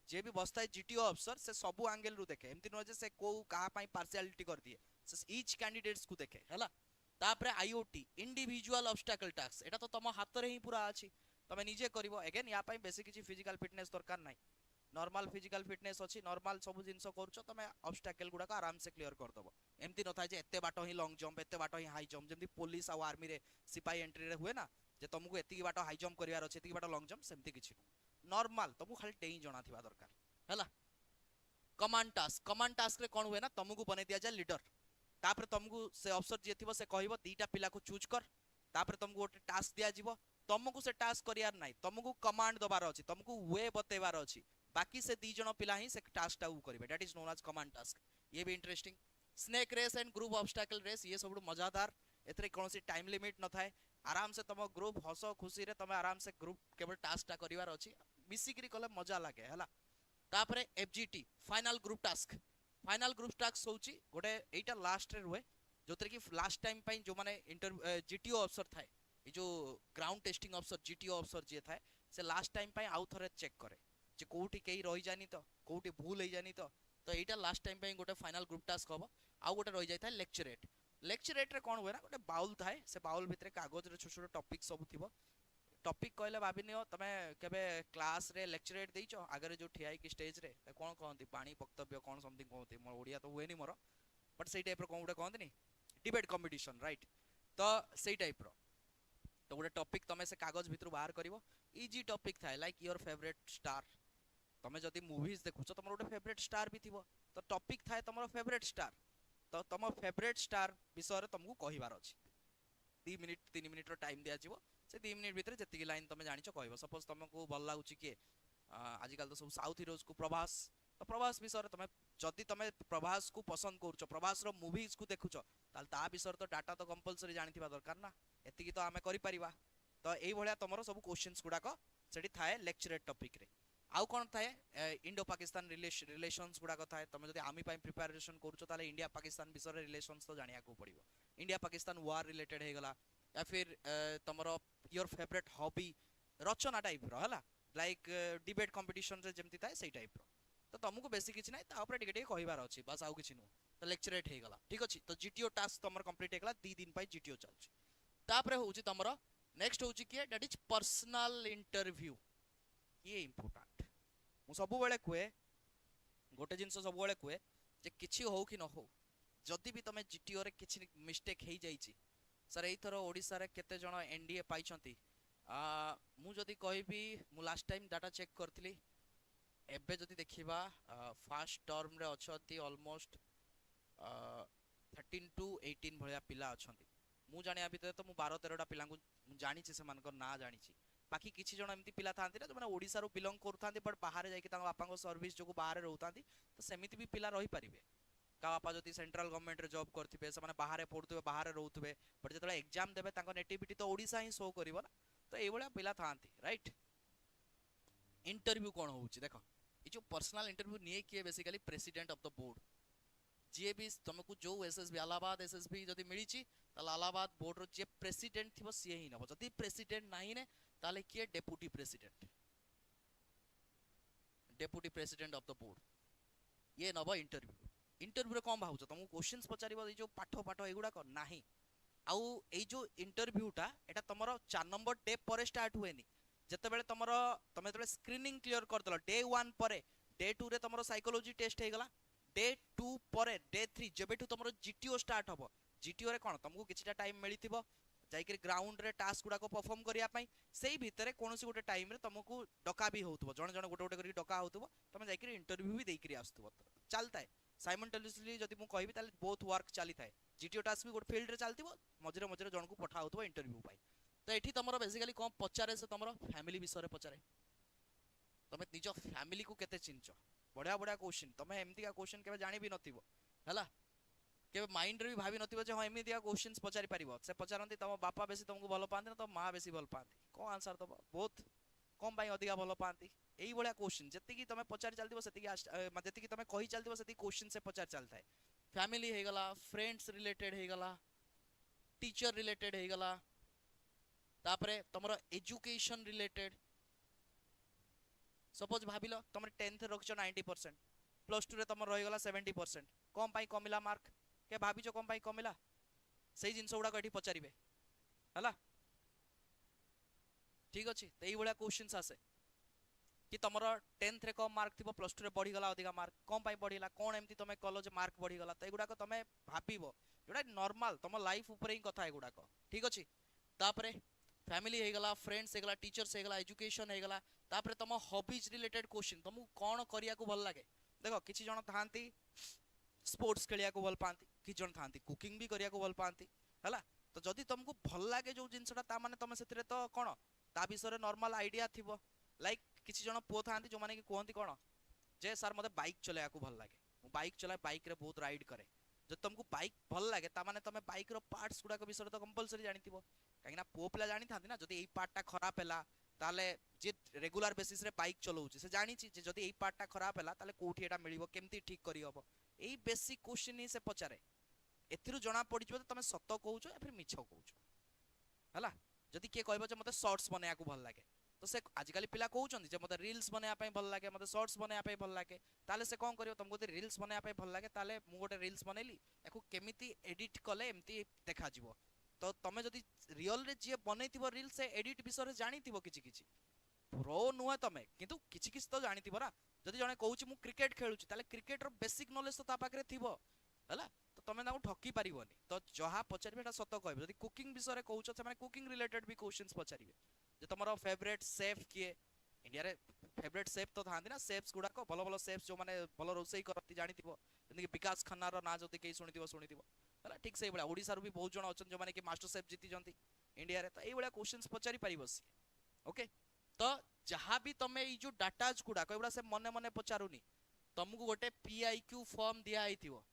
जे भी बसता है जीटीओ अफसर से सबु एंगल रु देखे एमति न जे से को कहा पई पार्शियलिटी कर दिए से ईच कैंडिडेट्स को देखे हला तापरे आईओटी इंडिविजुअल ऑब्स्टैकल टास्क एटा तो तम हाथ रे ही पूरा अछि तमे निजे करिवो अगेन या पई बेसी किछि फिजिकल फिटनेस दरकार नाही नॉर्मल फिजिकल फिटनेस अछि नॉर्मल सब जिंस करछो तमे ऑब्स्टैकल गुडा का आराम से क्लियर कर दबो एमति न थाय जे एते बाटो ही लॉन्ग जंप एते बाटो ही हाई जंप जेमति पुलिस आ आर्मी रे सिपाही एंट्री रे हुए ना जे तुमको एतिकी बाटो हाई जंप करिवार अछि एतिकी बाटो लॉन्ग जंप सेमति किछि नॉर्मल तुमको खाली टेई जणा थिबा दरकार हला कमांड टास्क रे कोन हुए ना तुमको बने दिया जाय लीडर तापर तुमको से अफसर जे थिबो से कहइबो दीटा पिला को चूज कर तापर तुमको गोटे टास्क दिया जिवो तुमको से टास्क करियार नाही तुमको कमांड दबार अछि तुमको वे बतेबार अछि बाकी से दी जण पिला ही से टास्क टा करिवे that is known as command task ये भी interesting snake race and group obstacle race ये सब मजादार एतरे कोनोसी टाइम लिमिट न थाए आराम से तुम ग्रुप हस खुशी रे तुम आराम से ग्रुप केवल टास्क टा करिवार अछि मिसिकरी कले मजा लागे हला तापरे एफजीटी फाइनल ग्रुप टास्क होची गोटे एटा लास्ट रे रुए जोतरे कि लास्ट टाइम पई जो माने जीटीओ अफसर थाए ए जो ग्राउंड टेस्टिंग अफसर जीटीओ अफसर जे थाए से लास्ट टाइम पई आउ थरे चेक करे जे कोठी केही रहि जानी तो कोठी भूल हे जानी तो एटा लास्ट टाइम पई गोटे फाइनल ग्रुप टास्क हबो आउ गोटे रहि जाय थाए लेक्चरेट रे कोन होय ना गोटे बाउल थाए से बाउल भितरे कागज रे छोट छोट टॉपिक सब थिबो टॉपिक कहले भाबिनियो तमे केबे क्लास रे लेक्चरेट देइचो आगरे जो ठियाई की स्टेज रे कोन कहंती पानी वक्तव्य कोन समथिंग कहंती मोर ओडिया तो हुएनी मोर बट सेई टाइप रो कोन गोटे कहंती नी डिबेट कंपटीशन राइट तो सेई टाइप रो तो गोटे टॉपिक तमे से कागज भितरु बाहर करिवो इजी टॉपिक थाए लाइक योर फेवरेट स्टार तमे जदि मूवीज देखुछ तमर गोटे फेवरेट स्टार भी थिबो तो टॉपिक थाए तमर फेवरेट स्टार तो तम फेवरेट स्टार विषय रे तुमको कहिबार अछि 2 मिनिट 3 मिनिट रो टाइम दिया जिवो से 2 मिनिट भीतर जति लाइन तमे जानिछ कहबो सपोज तुमको भल लागुछि कि आजिकल तो सब साउथ हीरोज को प्रभास तो प्रभास विषय रे तमे जदि तमे प्रभास को पसंद करूछ प्रभास रो मूवीज को देखुछ ताल ता विषय तो डाटा तो कंपलसरी जानिथिबा दरकार ना एतिकी तो आमे करि परिबा तो एई भलिया तमरो सब क्वेश्चंस गुडाक सेठी थाए लेक्चरेट टॉपिक रे आउ कोन थाए इंडो पाकिस्तान रिलेशंस गुडाक थाए तमे जदि आमी पई प्रिपरेशन करूछ ताले इंडिया पाकिस्तान विषय रे रिलेशंस तो जानिया को पड़िबो इंडिया पाकिस्तान वार रिलेटेड हे गला या फिर तमरो योर फेवरेट हॉबी रचना टाइप रो हला लाइक डिबेट कंपटीशन रे जेमति थाए सेई टाइप रो तो तुमको बेसी किछि नै ता ऊपर टिके टिके कहिबार अछि बस आउ किछि नु तो लेक्चरेट हे गला ठीक अछि तो जीटीओ टास्क तमर कंप्लीट हे गला 2 दिन पई जीटीओ चलछि तापरे होउछि तमरो नेक्स्ट होउछि कि दैट इज पर्सनल इंटरव्यू ये इंपोर्टेंट मु सब बेले कुए गोटे जिंस सब बेले कुए जे किछि हो कि न हो जदि भी तमे जीटीओ रे किछि मिस्टेक हे जाईछि सर एई थरो ओडिसा रे केते जण एनडीए पाइछंती मु जदि कहबी मु लास्ट टाइम डाटा चेक करथली एबे जदि देखिबा फर्स्ट टर्म रे अछंती ऑलमोस्ट 13 टू 18 भलिया पिला अछंती मु जानिया भितर तो मु 12 13 टा पिला को जानि छि से मानकर ना जानि छि बाकी किछि जण एमती पिला थांती ना जो माने ओडिसा रो बिलोंग करथांती बट बाहर जाई कि तांग बापा को सर्विस जो बाहर रहउतांती तो सेमिति भी पिला रही परिबे का बापा जदि सेंट्रल गवर्नमेंट रे जॉब करथिबे से माने बाहर पढुथिबे बाहर रहउथिबे बट जेतला एग्जाम देबे तांको नेटिविटी तो ओडिसा ही शो करिवो ना तो एई भलिया पिला थांती राइट इंटरव्यू कोन होउची देखो ई जो पर्सनल इंटरव्यू निये किए basically president of the board जे भी तुमको जो एसएसबी इलाहाबाद एसएसबी जदि मिलिची ताले इलाहाबाद बोर्ड रो जे प्रेसिडेंट थिबो सिए ही नबो जदि प्रेसिडेंट नाही ने ताले किए deputy president of the board ये नबो इंटरव्यू इंटरव्यू रे कोन भाउछ तुमको क्वेश्चंस पचारिबो जो पाठ एगुडा को नाही आउ ए जो इंटरव्यूटा एटा तमरो 4 नंबर डे पर स्टार्ट हुएनी जते बेले तमे जते स्क्रीनिंग क्लियर करतलो डे 1 परे डे 2 रे तमरो साइकोलॉजी टेस्ट हे गला डे 2 परे डे 3 जेबेठू तमरो जीटीओ स्टार्ट हबो जीटीओ रे कोन तुमको किछटा टाइम मिलिथिबो जाइकरी ग्राउंड रे टास्क गुडा को परफॉर्म करिया पई सेही भितरे कोनोसी गोटे टाइम रे तुमको डका भी होतबो जण जण गोटे गोटे करी डका होतबो तमे जाइकरी इंटरव्यू भी देइकरी आस्तबो चलता है साइमल्टेनियसली जदि मु कहबी ताले बोथ वर्क चली थाए जीटीओ टास्क भी गोटे फील्ड रे चलतिबो मझरे मझरे जण को पठा होतबो इंटरव्यू पई तो एठी तमरो बेसिकली कोन पचारे से तमरो फैमिली विषय रे पचारे तमे निजो फैमिली को केते चिंचो बढ़िया बढ़िया क्वेश्चन तमे एमती का क्वेश्चन केबे जानि भी नथिबो हला केबे माइंड रे भी भाबी नथिबो जे हां एमती का क्वेश्चंस पचारि परिबो से पचारंती तम बापा बेसी तुमको भलो पांती ना तो मां बेसी भल पांती को आंसर दबो बोथ कम पाई अधिका भलो पांती एई बळिया क्वेश्चन जति की तमे पचारि चलतिबो सेति की जति की तमे कहि चलतिबो सेति क्वेश्चन से पचारि चलता है फैमिली हे गला फ्रेंड्स रिलेटेड हे गला टीचर रिलेटेड हे गला तापरे तमरो एजुकेशन रिलेटेड सपोज भाबिलो तमरे 10th रखछ 90% प्लस 2 रे तमर रहि गला 70% कम पाई कमिला मार्क के भाबिचो कम पाई कमिला सेही जिंस उडा कठी पचारिबे हला ठीक अछि त एई बळिया क्वेश्चंस आसे कि तमरो 10th रे कम मार्क थिबो प्लस 2 रे बढ़ी गला अधिका मार्क कम पाई बढ़िला कोन एमती तमे कलो जे मार्क बढ़ी गला त एगुडा को तमे भाबिबो जोडा नॉर्मल तम लाइफ ऊपर ही कथा एगुडा को ठीक अछि तापरे फैमिली हे गला फ्रेंड्स हे गला टीचर्स हे गला एजुकेशन हे गला तापरे तम हॉबीज रिलेटेड क्वेश्चन तुमको कोन करिया को भल लागे देखो किछि जण थांती स्पोर्ट्स खेलिया को भल पांती किछि जण थांती कुकिंग भी करिया को भल पांती हला तो जदी तुमको भल लागे जो जिंसटा ता माने तमे सेतिरे तो कोन ता विषय नॉर्मल आइडिया थिबो लाइक किछि जण पो थांती जो माने कि कोहंती कोन जे सर मते बाइक चलाया को भल लागे मु बाइक चलाए बाइक रे बहुत राइड करे जब तुमको बाइक भल लागे ता माने तमे बाइक रो पार्ट्स गुडा को विषय तो कंपलसरी जानिथिबो काहे ना पो पिला जानि थांती ना जदी एई पार्टटा खराब हैला ताले जे रेगुलर बेसिस रे बाइक चलाउची से जानि छि जे जदी एई पार्टटा खराब हैला ताले कोठी एटा मिलिबो केमती ठीक करी हबो एई बेसिक क्वेश्चन ही से पचारे एथिरु जणा पडिजो तमे सत्य कहउछो या फिर मिछ कहउछो हला जदी के कहबो जे मते शॉर्ट्स बनाया को भल लागे तो से आजिकली पिला कहउछन जे मते रील्स बनाया पई भल लागे मते शॉर्ट्स बनाया पई भल लागे ताले से कोन करियो तुमको ते रील्स बनाया पई भल लागे ताले मु गोटे रील्स बनैली एको केमिति एडिट कले एमती देखा जिवो तो तमे जदी रियल रे जे बनैतिबो रील से एडिट विषय जानितिबो किछि किछि प्रो नुहे तमे किंतु किछि किछि तो जानितिबो ना जदी जने कहउछि मु क्रिकेट खेलुछि ताले क्रिकेट रो बेसिक नॉलेज तो ता पाकरे थिबो हला तो तमे ना ठकी पारिबोनी तो जहा पचारिबे एटा सत कहबे जदी कुकिंग विषय रे कहउछ से माने कुकिंग रिलेटेड भी क्वेश्चंस पचारिबे जे तमरो फेवरेट शेफ किए इंडिया रे फेवरेट सेफ तो थांती ना सेफ्स गुड़ाक भल भल सेफ्स जो माने भल रोसई करती जानिथिबो जेंति विकास खन्ना रो ना जदी केही सुनिथिबो हला ठीक से बळा ओडिसा रो भी बहुत जण अछन जो माने कि मास्टर सेफ जीति जंती इंडिया रे तो एई बळा क्वेश्चंस पचारि परिबो सी ओके तो जहां भी तमे ई जो डाटाज गुड़ाक एबळा से मने मने पचारुनी तुमको गोटे पीआईक्यू फॉर्म दिया आइथिबो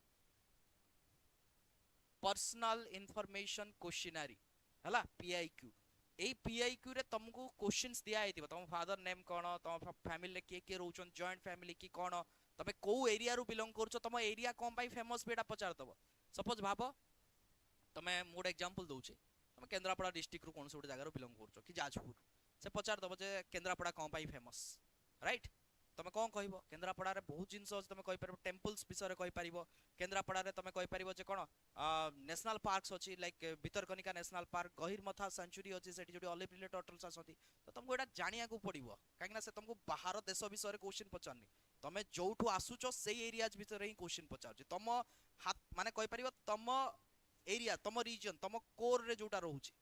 पर्सनल इंफॉर्मेशन क्वेश्चनरी हला पीआईक्यू एई पीआईक्यू रे तुमको क्वेश्चंस दिया आइथिबो तुम फादर नेम कोन तुम फैमिली के के रहउछन जॉइंट फैमिली की कोन तमे को एरिया रो बिलोंग करछो तुम एरिया कोन पाई फेमस बेटा पचार दबो सपोज भाबो तमे मोड एग्जांपल दउछे तमे केंद्रापड़ा डिस्ट्रिक्ट रो कोन से जगह रो बिलोंग करछो कि जाजपुर से पचार दबो जे केंद्रापड़ा कोन पाई फेमस राइट तमे कोन कहइबो केंद्रापड़ा रे बहुत जिंस अछि तमे कहि परबो टेंपल्स विषय रे कहि परबो केंद्रापड़ा रे तमे कहि परबो जे कोन नेशनल पार्क्स अछि like Bhitarkanika national park Gahirmatha sanctuary अछि सेठी जोडी ऑलिव रिले टर्टल्स आसंती तो तुमको एटा जानिया को पड़िबो काहेकि ना से तुमको बाहर देश विषय रे क्वेश्चन पचारनी तमे जोठू आसुचो सेई एरियाज विषय रे ही क्वेश्चन पचारछि तम हाथ माने कहि परबो तम एरिया तम रीजन तम कोर रे जोटा रहउछि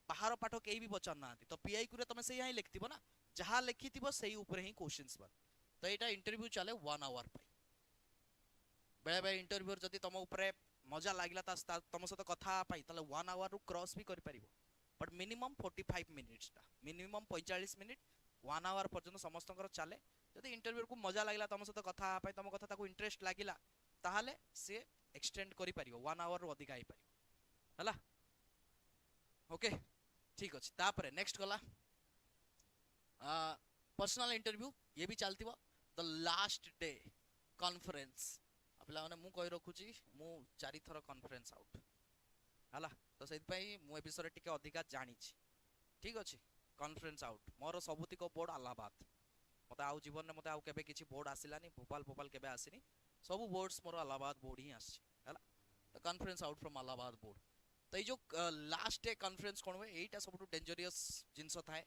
बाहर पाठ केही भी पचार नांती तो पीआईक्यू रे तमे सेही ही लिखथिबो ना जहां लिखिथिबो सेही ऊपर ही क्वेश्चंस बन तो एटा इंटरव्यू चले 1 आवर पाई बेले बेले इंटरव्यू जदी तम ऊपर मजा लागिला ता तम सहित कथा पाई तले 1 आवर रु क्रॉस भी करि परिबो बट मिनिमम 45 मिनिट्स ता मिनिमम 45 मिनिट 1 आवर पर्यंत समस्तकर चले जदी इंटरव्यू को मजा लागिला तम सहित कथा पाई तम कथा ताको इंटरेस्ट लागिला ताहाले से एक्सटेंड करि परिबो 1 आवर रु अधिक आइ परिबो हला ओके ठीक अछि तापरे नेक्स्ट गला पर्सनल इंटरव्यू ये भी चलतिबो द लास्ट डे कॉन्फ्रेंस आपला माने मु कहि रखुची मु 4 थर कॉन्फ्रेंस आउट हला तो सेति पई मु ए विषय टिके अधिका जानि छी ठीक अछि कॉन्फ्रेंस आउट मोर सबुति को बोर्ड इलाहाबाद मते आउ जीवन ने मते आउ केबे किछि बोर्ड आसिलानी भोपाल केबे आसिनी सब बोर्ड्स मोर इलाहाबाद बोर्ड ही आसी हला तो conference out from Allahabad board तो जो लास्ट डे कॉन्फ्रेंस कोन हुए एटा सबटु डेंजरियस जिंस थाए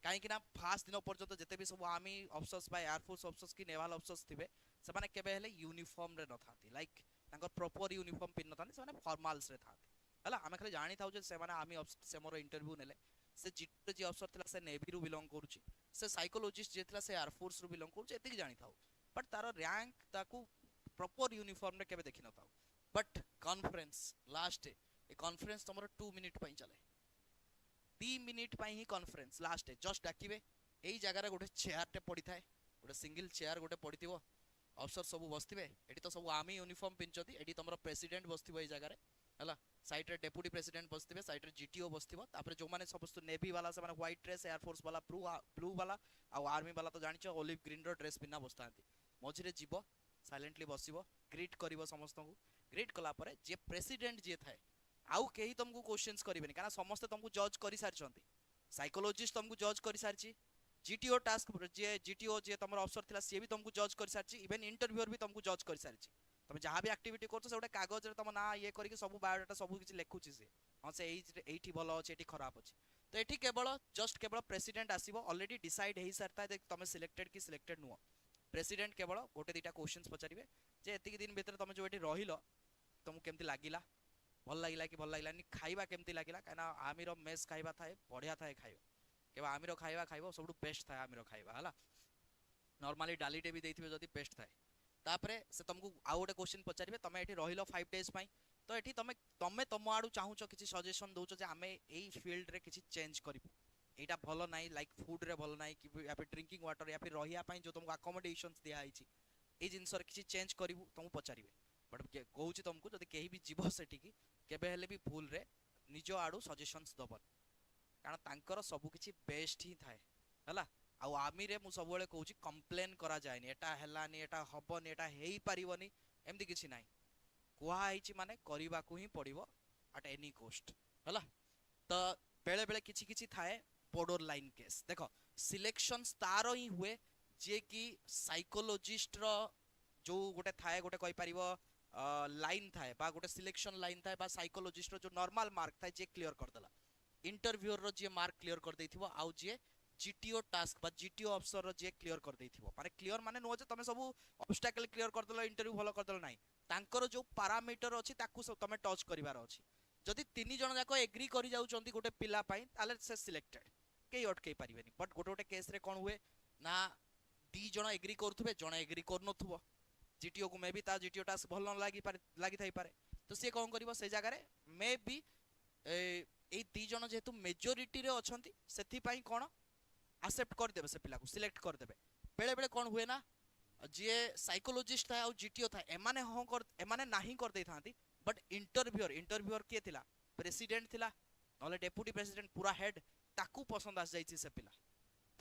काहे कि ना फास्ट दिन पर्यंत जते भी सब आर्मी ऑफिसर्स बा एयरफोर्स ऑफिसर्स की नेवल ऑफिसर्स थिबे से माने केबे हेले यूनिफॉर्म रे न थाती लाइक तांकर प्रॉपर यूनिफॉर्म पिन न थाती से माने फॉर्मल्स रे थाती हला हमें खाली जानि थाउ जे से माने आर्मी ऑफिसर से मोर इंटरव्यू नेले से जिट जे अफसर थिला से नेवी रु बिलोंग करूची से साइकोलॉजिस्ट जे थिला से एयरफोर्स रु बिलोंग करूची एतिक जानि थाउ बट तारो रैंक ताकू प्रॉपर यूनिफॉर्म रे केबे देखि न थाउ बट कॉन्फ्रेंस लास्ट डे ए कॉन्फ्रेंस तमरो 2 मिनिट पई चले 3 मिनिट पई ही कॉन्फ्रेंस लास्ट डे जस्ट डाकिबे एई जगह रे गोटे चेयर टे पड़ी थाए गोटे सिंगल चेयर गोटे पड़िथिबो अफसर सब बसथिबे एठी तो सब आर्मी यूनिफॉर्म पिनचती एठी तमरो प्रेसिडेंट बसथिबो एई जगह रे हला साइड रे डेप्यूटी प्रेसिडेंट बसथिबे साइड रे जीटीओ बसथिबो तापर जो माने समस्त नेवी वाला से माने व्हाइट ड्रेस एयरफोर्स वाला ब्लू वाला आ आर्मी वाला तो जानिचो ओलिव ग्रीन रो ड्रेस पिना बसतांती मझिरे जीवो साइलेंटली बसिबो ग्रीट करिवो समस्त को ग्रीट कला परे जे प्रेसिडेंट जे थाए आउ केही तुमको क्वेश्चंस करिवेनी काना समस्त तुमको जज करि सारछंती साइकोलॉजिस्ट तुमको जज करि सारछि जीटीओ टास्क जे जीटीओ जे तमर अफसर थिला से भी तुमको जज करि सारछि इवन इंटरव्यूअर भी तुमको जज करि सारछि तमे जहां भी एक्टिविटी करछो से गोटे कागज रे तम ना ये करिके सब बायोडाटा सब किछि लेखुछि से हां से एठी भलो अछि एठी खराब अछि तो एठी केवल जस्ट केवल प्रेसिडेंट आसीबो ऑलरेडी डिसाइड हेई सारता जे तमे सिलेक्टेड की सिलेक्टेड नुओ प्रेसिडेंट केवल गोटे दिटा क्वेश्चंस पचारिबे जे एतिक दिन भीतर तमे जो एठी रहिलो तुमको केमति लागिला भल लागिला कि भल लागिलानी खाइबा केमति लागिला काना आमिरो मेस खाइबा थाए बढ़िया थाए खाइबा केबा आमिरो खाइबा खाइबो सबटु बेस्ट थाए आमिरो खाइबा हला नॉर्मली डाली टे भी देथिबे जदी बेस्ट थाए तापरे से तुमको आ गोटे क्वेश्चन पचारिबे तमे एठी रहिलो 5 डेज पई तो एठी तमे तम आडू चाहूचो किछि सजेशन दोचो जे आमे एई फील्ड रे किछि चेंज करिबो एटा भलो नाइ लाइक फूड रे भलो नाइ कि या फिर ड्रिंकिंग वाटर या फिर रहिया पई जो तुमको अकोमोडेशंस दिया आइछि ए जिंस रे किछि चेंज करिवो तुमको पचारिबे बट कहूची तुमको जदी केही भी जीव सेठी की केबे हेले भी भूल रे निजो आडू सजेशंस दबन कारण तांकर सब किछि बेस्ट ही थाए हला आ आर्मी रे मु सब बेले कहूची कंप्लेन करा जायनी एटा हेलानी एटा हबनी एटा हेई परिबनी एमदी किछि नाही कुहा आइछि माने करिबा को ही पड़िबो एट एनी कॉस्ट हला तो बेले बेले किछि किछि थाए बॉर्डर लाइन केस देखो सिलेक्शंस तारो ही हुए जे कि साइकोलॉजिस्ट रो जो गोटे थाए गोटे कहि परिबो लाइन थाए बा गोटे सिलेक्शन लाइन थाए बा साइकोलॉजिस्ट रो जो नॉर्मल मार्क थाए जे क्लियर कर देला इंटरव्यूअर रो जे मार्क क्लियर कर देथिबो आउ जे जीटीओ टास्क बा जीटीओ अफसर रो जे क्लियर कर देथिबो माने क्लियर माने नो जे तमे सब ऑब्स्टैकल क्लियर कर देलो इंटरव्यू भलो कर देलो नाही तांकर जो पैरामीटर अछि ताकू सब तमे टच करिवार अछि जदि तीन जण जाको एग्री करि जाउचंती गोटे पिला पई ताले से सिलेक्टेड केही अटकै परिबेनी बट गोटे गोटे केस रे कोन हुए ନା ଦି ଜଣ ଏଗ୍ରି କରୁଥିବେ, ଜଣେ ଏଗ୍ରି କରୁନଥିବ, ଜିଟିଓ କୁ ମେ ବି ତା ଜିଟିଓ ଟା ଭଲ ନ ଲାଗିଥାଇ ପାରେ, ତ ସିଏ କଣ କରିବ ସେ ଜାଗାରେ ମେ ବି ଏଇ ଦି ଜଣ ଯେହେତୁ ମେଜୋରିଟିରେ ଅଛନ୍ତି ସେଥିପାଇଁ କଣ ଆକ୍ସେପ୍ଟ କରିଦେବେ, ସେ ପିଲାକୁ ସିଲେକ୍ଟ କରିଦେବେ। ବେଳେ ବେଳେ କଣ ହୁଏ ନା ଯିଏ ସାଇकोलॉजिस्ट ଥାଏ ଆଉ ଜିଟିଓ ଥାଏ ଏମାନେ ନାହିଁ କରିଦେଇଥାନ୍ତି, ବଟ୍ ଇଣ୍ଟରଭ୍ୟୁअର କିଏ ଥିଲା, ପ୍ରେସିଡେଣ୍ଟ ଥିଲା ନହେଲେ ଡେପୁଟି ପ୍ରେସିଡେଣ୍ଟ ପୁରା ହେଡ୍, ତାକୁ ପସନ୍ଦ ଆସିଯାଇଛି ସେ ପିଲା।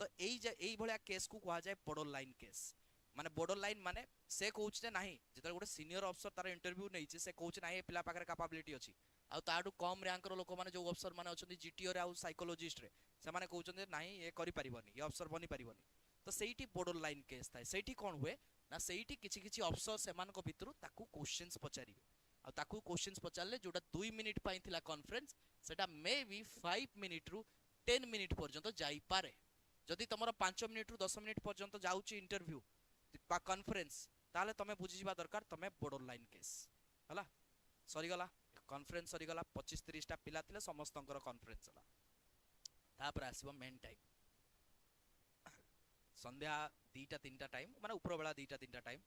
ତ ଏଇ ଭଳିଆ କେସ୍ କୁ କୁହାଯାଏ border ଲାଇନ୍ କେସ୍। ମାନେ border ଲାଇନ୍ ମାନେ ସେ କହୁଛି ଯେ ନାହିଁ, ଯେତେବେଳେ ଗୋଟେ ସିନିୟର ଅଫିସର ତାର ଇଣ୍ଟରଭ୍ୟୁ ନେଇଛି ସେ କହୁଛି ନାହିଁ ଏ ପିଲା ପାଖରେ କାପାବିଲିଟି ଅଛି, ଆଉ ତାଠୁ କମ୍ ର୍ୟାଙ୍କର ଲୋକମାନେ ଯୋଉ ଅଫିସର ମାନେ ଅଛନ୍ତି ଜିଟିଓରେ ଆଉ ସାଇकोलॉजिस्ଟରେ ସେମାନେ କହୁଛନ୍ତି ନାହିଁ ଏ କରିପାରିବନି, ଏ ଅଫିସର ବନିପାରିବନି, ତ ସେଇଠି border ଲାଇନ୍ କେସ୍ ଥାଏ। ସେଇଠି କଣ ହୁଏ ନା ସେଇଠି କିଛି କିଛି ଅଫିସର ସେମାନଙ୍କ ଭିତରୁ ତାକୁ କ୍ୱେଶ୍ଚିନ୍ସ ପଚାରିବେ, ଆଉ ତାକୁ କ୍ୱେଶ୍ଚିନ୍ସ ପଚାରିଲେ ଯୋଉଟା 2 ମିନିଟ୍ ପାଇଁ ଥିଲା କନଫରେନ୍ସ ସେଟା ମେ ବି 5 ମିନିଟ୍ରୁ 10 ମିନିଟ୍ ପର୍ଯ୍ୟନ୍ତ ଯାଇପାରେ। ଯଦି ତମର 5 ମିନିଟ୍ରୁ 10 ମିନିଟ୍ ପର୍ଯ୍ୟନ୍ତ ଯାଉଛି ଇଣ୍ଟରଭ୍ୟୁ ବା କନଫରେନ୍ସ, ତାହେଲେ ତମେ ବୁଝିଯିବା ଦରକାର ତମେ border ଲାଇନ୍ କେସ୍ ହେଲା। ସରିଗଲା କନଫରେନ୍ସ, ସରିଗଲା 25-30ଟା ପିଲା ଥିଲେ ସମସ୍ତଙ୍କର କନଫରେନ୍ସ ହେଲା। ତାପରେ ଆସିବ ମେନ୍ ଟାଇମ୍, ସନ୍ଧ୍ୟା 2ଟା-3ଟା ଟାଇମ୍, ମାନେ ଉପରବେଳା 2ଟା-3ଟା ଟାଇମ୍।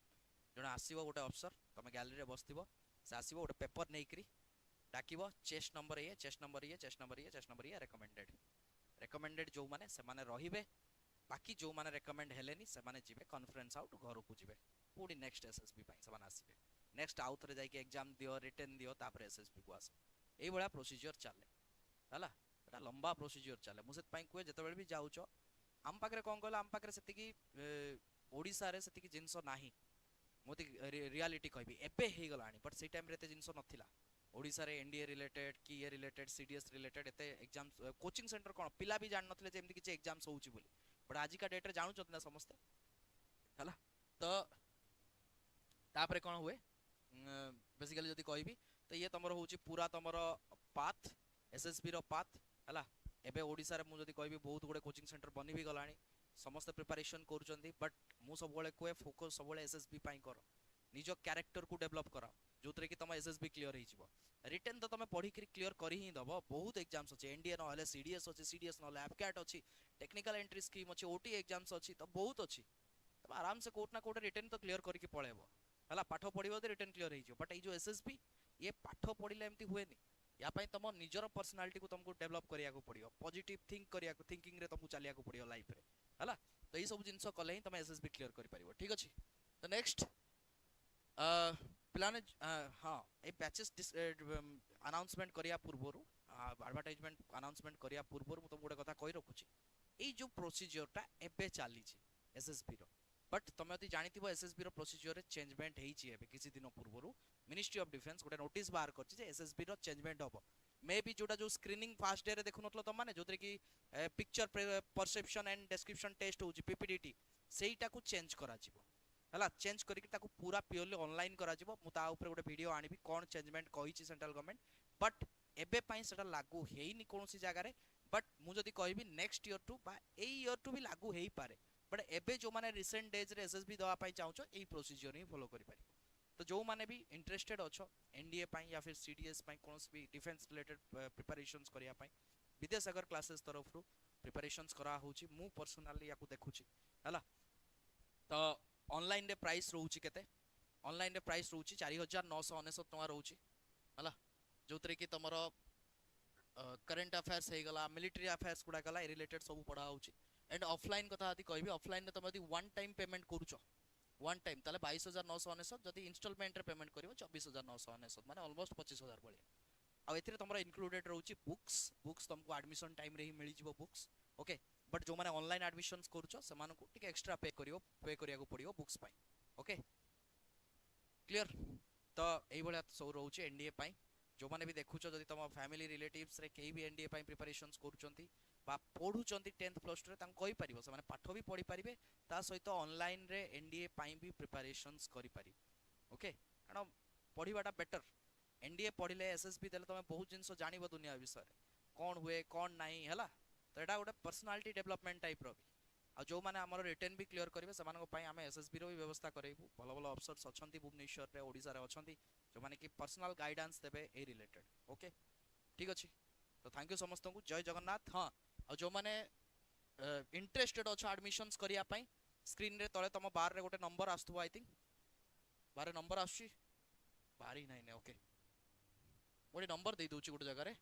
ଜଣେ ଆସିବ ଗୋଟେ ଅଫିସର, ତମେ ଗ୍ୟାଲେରୀରେ ବସିଥିବ, ସେ ଆସିବ ଗୋଟେ ପେପର ନେଇକରି ଡାକିବ, ଚେଷ୍ଟ ନମ୍ବର ଇଏ, ଚେଷ୍ଟ ନମ୍ବର ଇଏ, ଚେଷ୍ଟ ନମ୍ବର ଇଏ, ଚେଷ୍ଟ ନମ୍ବର ଇଏ, ରେକମେଣ୍ଡେଡ୍ ଯୋଉମାନେ ସେମାନେ ରହିବେ, ବାକି ଯୋଉମାନେ ରେକମେଣ୍ଡ ହେଲେନି ସେମାନେ ଯିବେ କନଫରେନ୍ସ ଆଉଟ୍, ଘରକୁ ଯିବେ, ପୁଣି ନେକ୍ସଟ ଏସଏସବି ପାଇଁ ସେମାନେ ଆସିବେ, ନେକ୍ସଟ ଆଉ ଥରେ ଯାଇକି ଏକ୍ଜାମ ଦିଅ, ରିଟେନ୍ ଦିଅ, ତାପରେ ଏସଏସବି କୁ ଆସ। ଏଇଭଳିଆ ପ୍ରୋସିଜିଓର ଚାଲେ ହେଲା। ଏଟା ଲମ୍ବା ପ୍ରୋସିଜିଓର ଚାଲେ। ମୁଁ ସେଥିପାଇଁ କୁହେ ଯେତେବେଳେ ବି ଯାଉଛ, ଆମ ପାଖରେ କଣ କହିଲ, ଆମ ପାଖରେ ସେତିକି ଓଡ଼ିଶାରେ ସେତିକି ଜିନିଷ ନାହିଁ। ମୁଁ ରିଆଲିଟି କହିବି ଏବେ ହେଇଗଲାଣି, ବଟ୍ ସେଇ ଟାଇମ୍ରେ ଏତେ ଜିନିଷ ନଥିଲା। ଓଡ଼ିଶାରେ ଏନଡିଏ ରିଲେଟେଡ୍ କି ଇଏ ରିଲେଟେଡ୍ ସିଡିଏସ୍ ରିଲେଟେଡ୍ ଏତେ ଏକ୍ଜାମ, କୋଚିଂ ସେଣ୍ଟର କଣ ପିଲା ବି ଜାଣିନଥିଲେ ଯେ ଏମିତି କିଛି ଏକ୍ଜାମ୍ସ ହେଉଛି ବୋଲି, ବଟ୍ ଆଜିକା ଡେଟ୍ରେ ଜାଣୁଛନ୍ତି ନା ସମସ୍ତେ ହେଲା। ତ ତାପରେ କଣ ହୁଏ ବେସିକାଲି ଯଦି କହିବି ତ ଇଏ ତମର ହେଉଛି ପୁରା ତମର ପାଥ୍, ଏସଏସବି ର ପାଥ୍ ହେଲା। ଏବେ ଓଡ଼ିଶାରେ ମୁଁ ଯଦି କହିବି ବହୁତ ଗୁଡ଼େ କୋଚିଂ ସେଣ୍ଟର ବନି ବି ଗଲାଣି, ସମସ୍ତେ ପ୍ରିପାରେସନ୍ କରୁଛନ୍ତି, ବଟ୍ ମୁଁ ସବୁବେଳେ କୁହେ ଫୋକସ୍ ସବୁବେଳେ ଏସଏସବି ପାଇଁ କର, ନିଜ କ୍ୟାରେକ୍ଟରକୁ ଡେଭଲପ୍ କର, ଯୋଉଥିରେ କି ତମ ଏସଏସବି କ୍ଲିୟର ହେଇଯିବ। ରିଟେନ୍ ତ ତମେ ପଢ଼ିକି କ୍ଲିୟର କରି ହିଁ ଦେବ, ବହୁତ ଏକ୍ଜାମ୍ସ ଅଛି, ଏନଡିଏ ନହେଲେ ସିଡିଏସ୍ ଅଛି, ସିଡିଏସ୍ ନହେଲେ ଆପ୍କ୍ୟାଟ୍ ଅଛି, ଟେକ୍ନିକାଲ ଏଣ୍ଟ୍ରି ସ୍କିମ୍ ଅଛି, ଓଟି ଏକ୍ଜାମ୍ସ ଅଛି, ତ ବହୁତ ଅଛି। ତମେ ଆରାମସେ କୋଉଠି ନା କୋଉଠି ରିଟେନ୍ ତ କ୍ଲିୟର କରିକି ପଳେଇବ ହେଲା। ପାଠ ପଢ଼ିବ ଯଦି ରିଟେନ୍ କ୍ଲିୟର ହେଇଯିବ, ବଟ୍ ଏଇ ଯୋଉ ଏସଏସବି ଇଏ ପାଠ ପଢ଼ିଲେ ଏମିତି ହୁଏନି, ୟା ପାଇଁ ତମ ନିଜର ପର୍ସନାଲିଟିକୁ ତମକୁ ଡେଭଲପ୍ କରିବାକୁ ପଡ଼ିବ, ପଜିଟିଭ ଥିଙ୍କିଂରେ ତମକୁ ଚାଲିବାକୁ ପଡ଼ିବ ଲାଇଫରେ ହେଲା। ତ ଏଇ ସବୁ ଜିନିଷ କଲେ ହିଁ ତମେ ଏସଏସବି କ୍ଲିୟର କରିପାରିବ, ଠିକ୍ ଅଛି। ତ ନେକ୍ସଟ ପିଲାମାନେ ହଁ, ଏଇ ବ୍ୟାଚେସ୍ ଆନାଉନ୍ସମେଣ୍ଟ କରିବା ପୂର୍ବରୁ, ଆଡଭର୍ଟାଇଜମେଣ୍ଟ ଆନାଉନ୍ସମେଣ୍ଟ କରିବା ପୂର୍ବରୁ ମୁଁ ତମକୁ ଗୋଟେ କଥା କହି ରଖୁଛି, ଏଇ ଯୋଉ ପ୍ରୋସିଜିଓରଟା ଏବେ ଚାଲିଛି ଏସଏସବି ର, ବଟ୍ ତମେ ଯଦି ଜାଣିଥିବ ଏସଏସବି ର ପ୍ରୋସିଜିଓରରେ ଚେଞ୍ଜମେଣ୍ଟ ହେଇଛି ଏବେ କିଛି ଦିନ ପୂର୍ବରୁ। ମିନିଷ୍ଟ୍ରି ଅଫ୍ ଡିଫେନ୍ସ ଗୋଟେ ନୋଟିସ୍ ବାହାର କରିଛି ଯେ ଏସଏସବି ର ଚେଞ୍ଜମେଣ୍ଟ ହବ। ମେ ବି ଯୋଉଟା ଯୋଉ ସ୍କ୍ରିନିଂ ଫାଷ୍ଟ ଡେ ରେ ଦେଖୁନଥିଲ ତମମାନେ, ଯୋଉଥିରେ କି picture perception and description test ହେଉଛି ପିପିଡିଟି, ସେଇଟାକୁ ଚେଞ୍ଜ କରାଯିବ ହେଲା। ଚେଞ୍ଜ କରିକି ତାକୁ ପୁରା ପିଓରଲି ଅନଲାଇନ୍ କରାଯିବ। ମୁଁ ତା ଉପରେ ଗୋଟେ ଭିଡ଼ିଓ ଆଣିବି କ'ଣ ଚେଞ୍ଜମେଣ୍ଟ କହିଛି ସେଣ୍ଟ୍ରାଲ ଗଭର୍ଣ୍ଣମେଣ୍ଟ, ବଟ୍ ଏବେ ପାଇଁ ସେଟା ଲାଗୁ ହେଇନି କୌଣସି ଜାଗାରେ। ବଟ୍ ମୁଁ ଯଦି କହିବି ନେକ୍ସଟ ଇୟର ଟୁ ବା ଏଇ ଇୟର ଟୁ ବି ଲାଗୁ ହେଇପାରେ, ବଟ୍ ଏବେ ଯୋଉମାନେ ରିସେଣ୍ଟ ଡେଜ୍ରେ ଏସଏସବି ଦେବା ପାଇଁ ଚାହୁଁଛ ଏଇ ପ୍ରୋସିଜିଓର ହିଁ ଫଲୋ କରିପାରିବ। ତ ଯୋଉମାନେ ବି ଇଣ୍ଟରେଷ୍ଟେଡ୍ ଅଛ ଏନଡିଏ ପାଇଁ या फिर सीडीएस ପାଇଁ କୌଣସି ବି डिफेंस रिलेटेड प्रिपरेशंस କରିବା ପାଇଁ ବିଦ୍ୟାସାଗର କ୍ଲାसेस ତରଫରୁ ପ୍ରିପାରେସନ୍ସ କରାହେଉଛି। ମୁଁ ପର୍ସନାଲି ୟାକୁ ଦେଖୁଛି ହେଲା। ତ ଅନଲାଇନରେ ପ୍ରାଇସ୍ ରହୁଛି କେତେ, ଅନଲାଇନରେ ପ୍ରାଇସ୍ ରହୁଛି 4999 ଟଙ୍କା ରହୁଛି ହେଲା, ଯୋଉଥିରେ କି ତମର କରେଣ୍ଟ ଆଫେୟାର୍ସ ହେଇଗଲା, ମିଲିଟାରୀ ଆଫେୟାର୍ସ ଗୁଡ଼ା ଗଲା, ଏ ରିଲେଟେଡ୍ ସବୁ ପଢ଼ା ହେଉଛି। एंड ऑफलाइन कथा यदि कहबी, ऑफलाइन तुम यदि वन टाइम पेमेंट करूछ, वन टाइम ताले 22,999, जदि इंस्टॉलमेंट रे पेमेंट करिवो 24,999, माने ऑलमोस्ट 25,000 भलिया। आ एथिरे तमरा इंक्लूडेड रहउची बुक्स तुमको एडमिशन टाइम रे ही मिली जिवो बुक्स, ओके। बट जो माने ऑनलाइन एडमिशंस करूछ सेमानकु टिके एक्स्ट्रा पे करिया को पड़ियो बुक्स पाई, ओके क्लियर। तो एई भलिया सब रहउची एनडीए पाई। जो माने भी देखुछ जदि तुम फैमिली रिलेटिव्स रे केही भी एनडीए पाई प्रिपरेशंस करूचंती बा पढ़ुचंती 10th प्लस 2 रे, तांको कहि परिबो से माने पाठ भी पढ़ी परिबे, ता सहित ऑनलाइन रे एनडीए पाई भी प्रिपरेशंस करि परिबे, ओके। कारण पढ़ीबाटा बेटर, एनडीए पढ़िले एसएसबी देले तमे बहुत जिंस जानिबो दुनिया विषय कोन हुए कोन नाही हैला। तो एटा गोटे पर्सनालिटी डेवलपमेंट टाइप रो भी। आ जो माने हमर रिटर्न भी क्लियर करिवे सेमानको पई आमे एसएसबी रो भी व्यवस्था करैबु। भलो भलो अफसर्स अछंती भुवनेश्वर रे, ओडिसा रे अछंती जो माने कि पर्सनल गाइडेंस देबे ए रिलेटेड, ओके ठीक अछि। तो थैंक यू समस्त को, जय जगन्नाथ। हाँ, और जो माने इंटरेस्टेड अच्छो एडमिशन्स करिया पई स्क्रीन रे तळे तम बार रे गोटे नंबर आस्तुवा आई थिंक बारे नंबर आछी बारी नाही ने ओके गोटे नंबर दे दोची गोटे जगह रे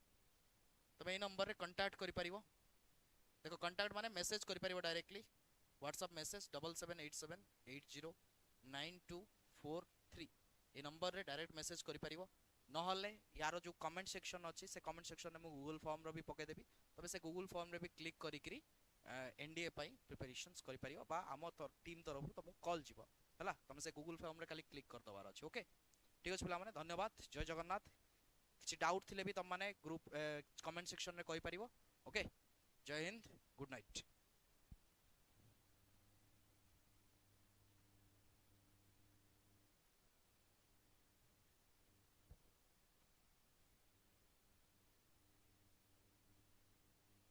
तमे ए नंबर रे कांटेक्ट करि परिबो देखो कांटेक्ट माने मेसेज करि परिबो डायरेक्टली व्हाट्सएप मेसेज 7787809243 ए नंबर रे डायरेक्ट मेसेज करि परिबो नहले यार जो कमेंट सेक्शन अच्छी से कमेंट सेक्शन में गूगल फॉर्म रो भी पके देबी तबे से गूगल फॉर्म रे भी क्लिक करी करी एनडीए पाई प्रिपरेशंस करि परिबो बा आम टीम तरफ तुमको कॉल जीवो हला तमे से गूगल फॉर्म रे खाली क्लिक कर दबार अछि ओके ठीक अछि पिला माने धन्यवाद जय जगन्नाथ किछि डाउट थिले भी तुम माने ग्रुप कमेंट सेक्शन रे कहि परिबो ओके जय हिंद गुड नाइट।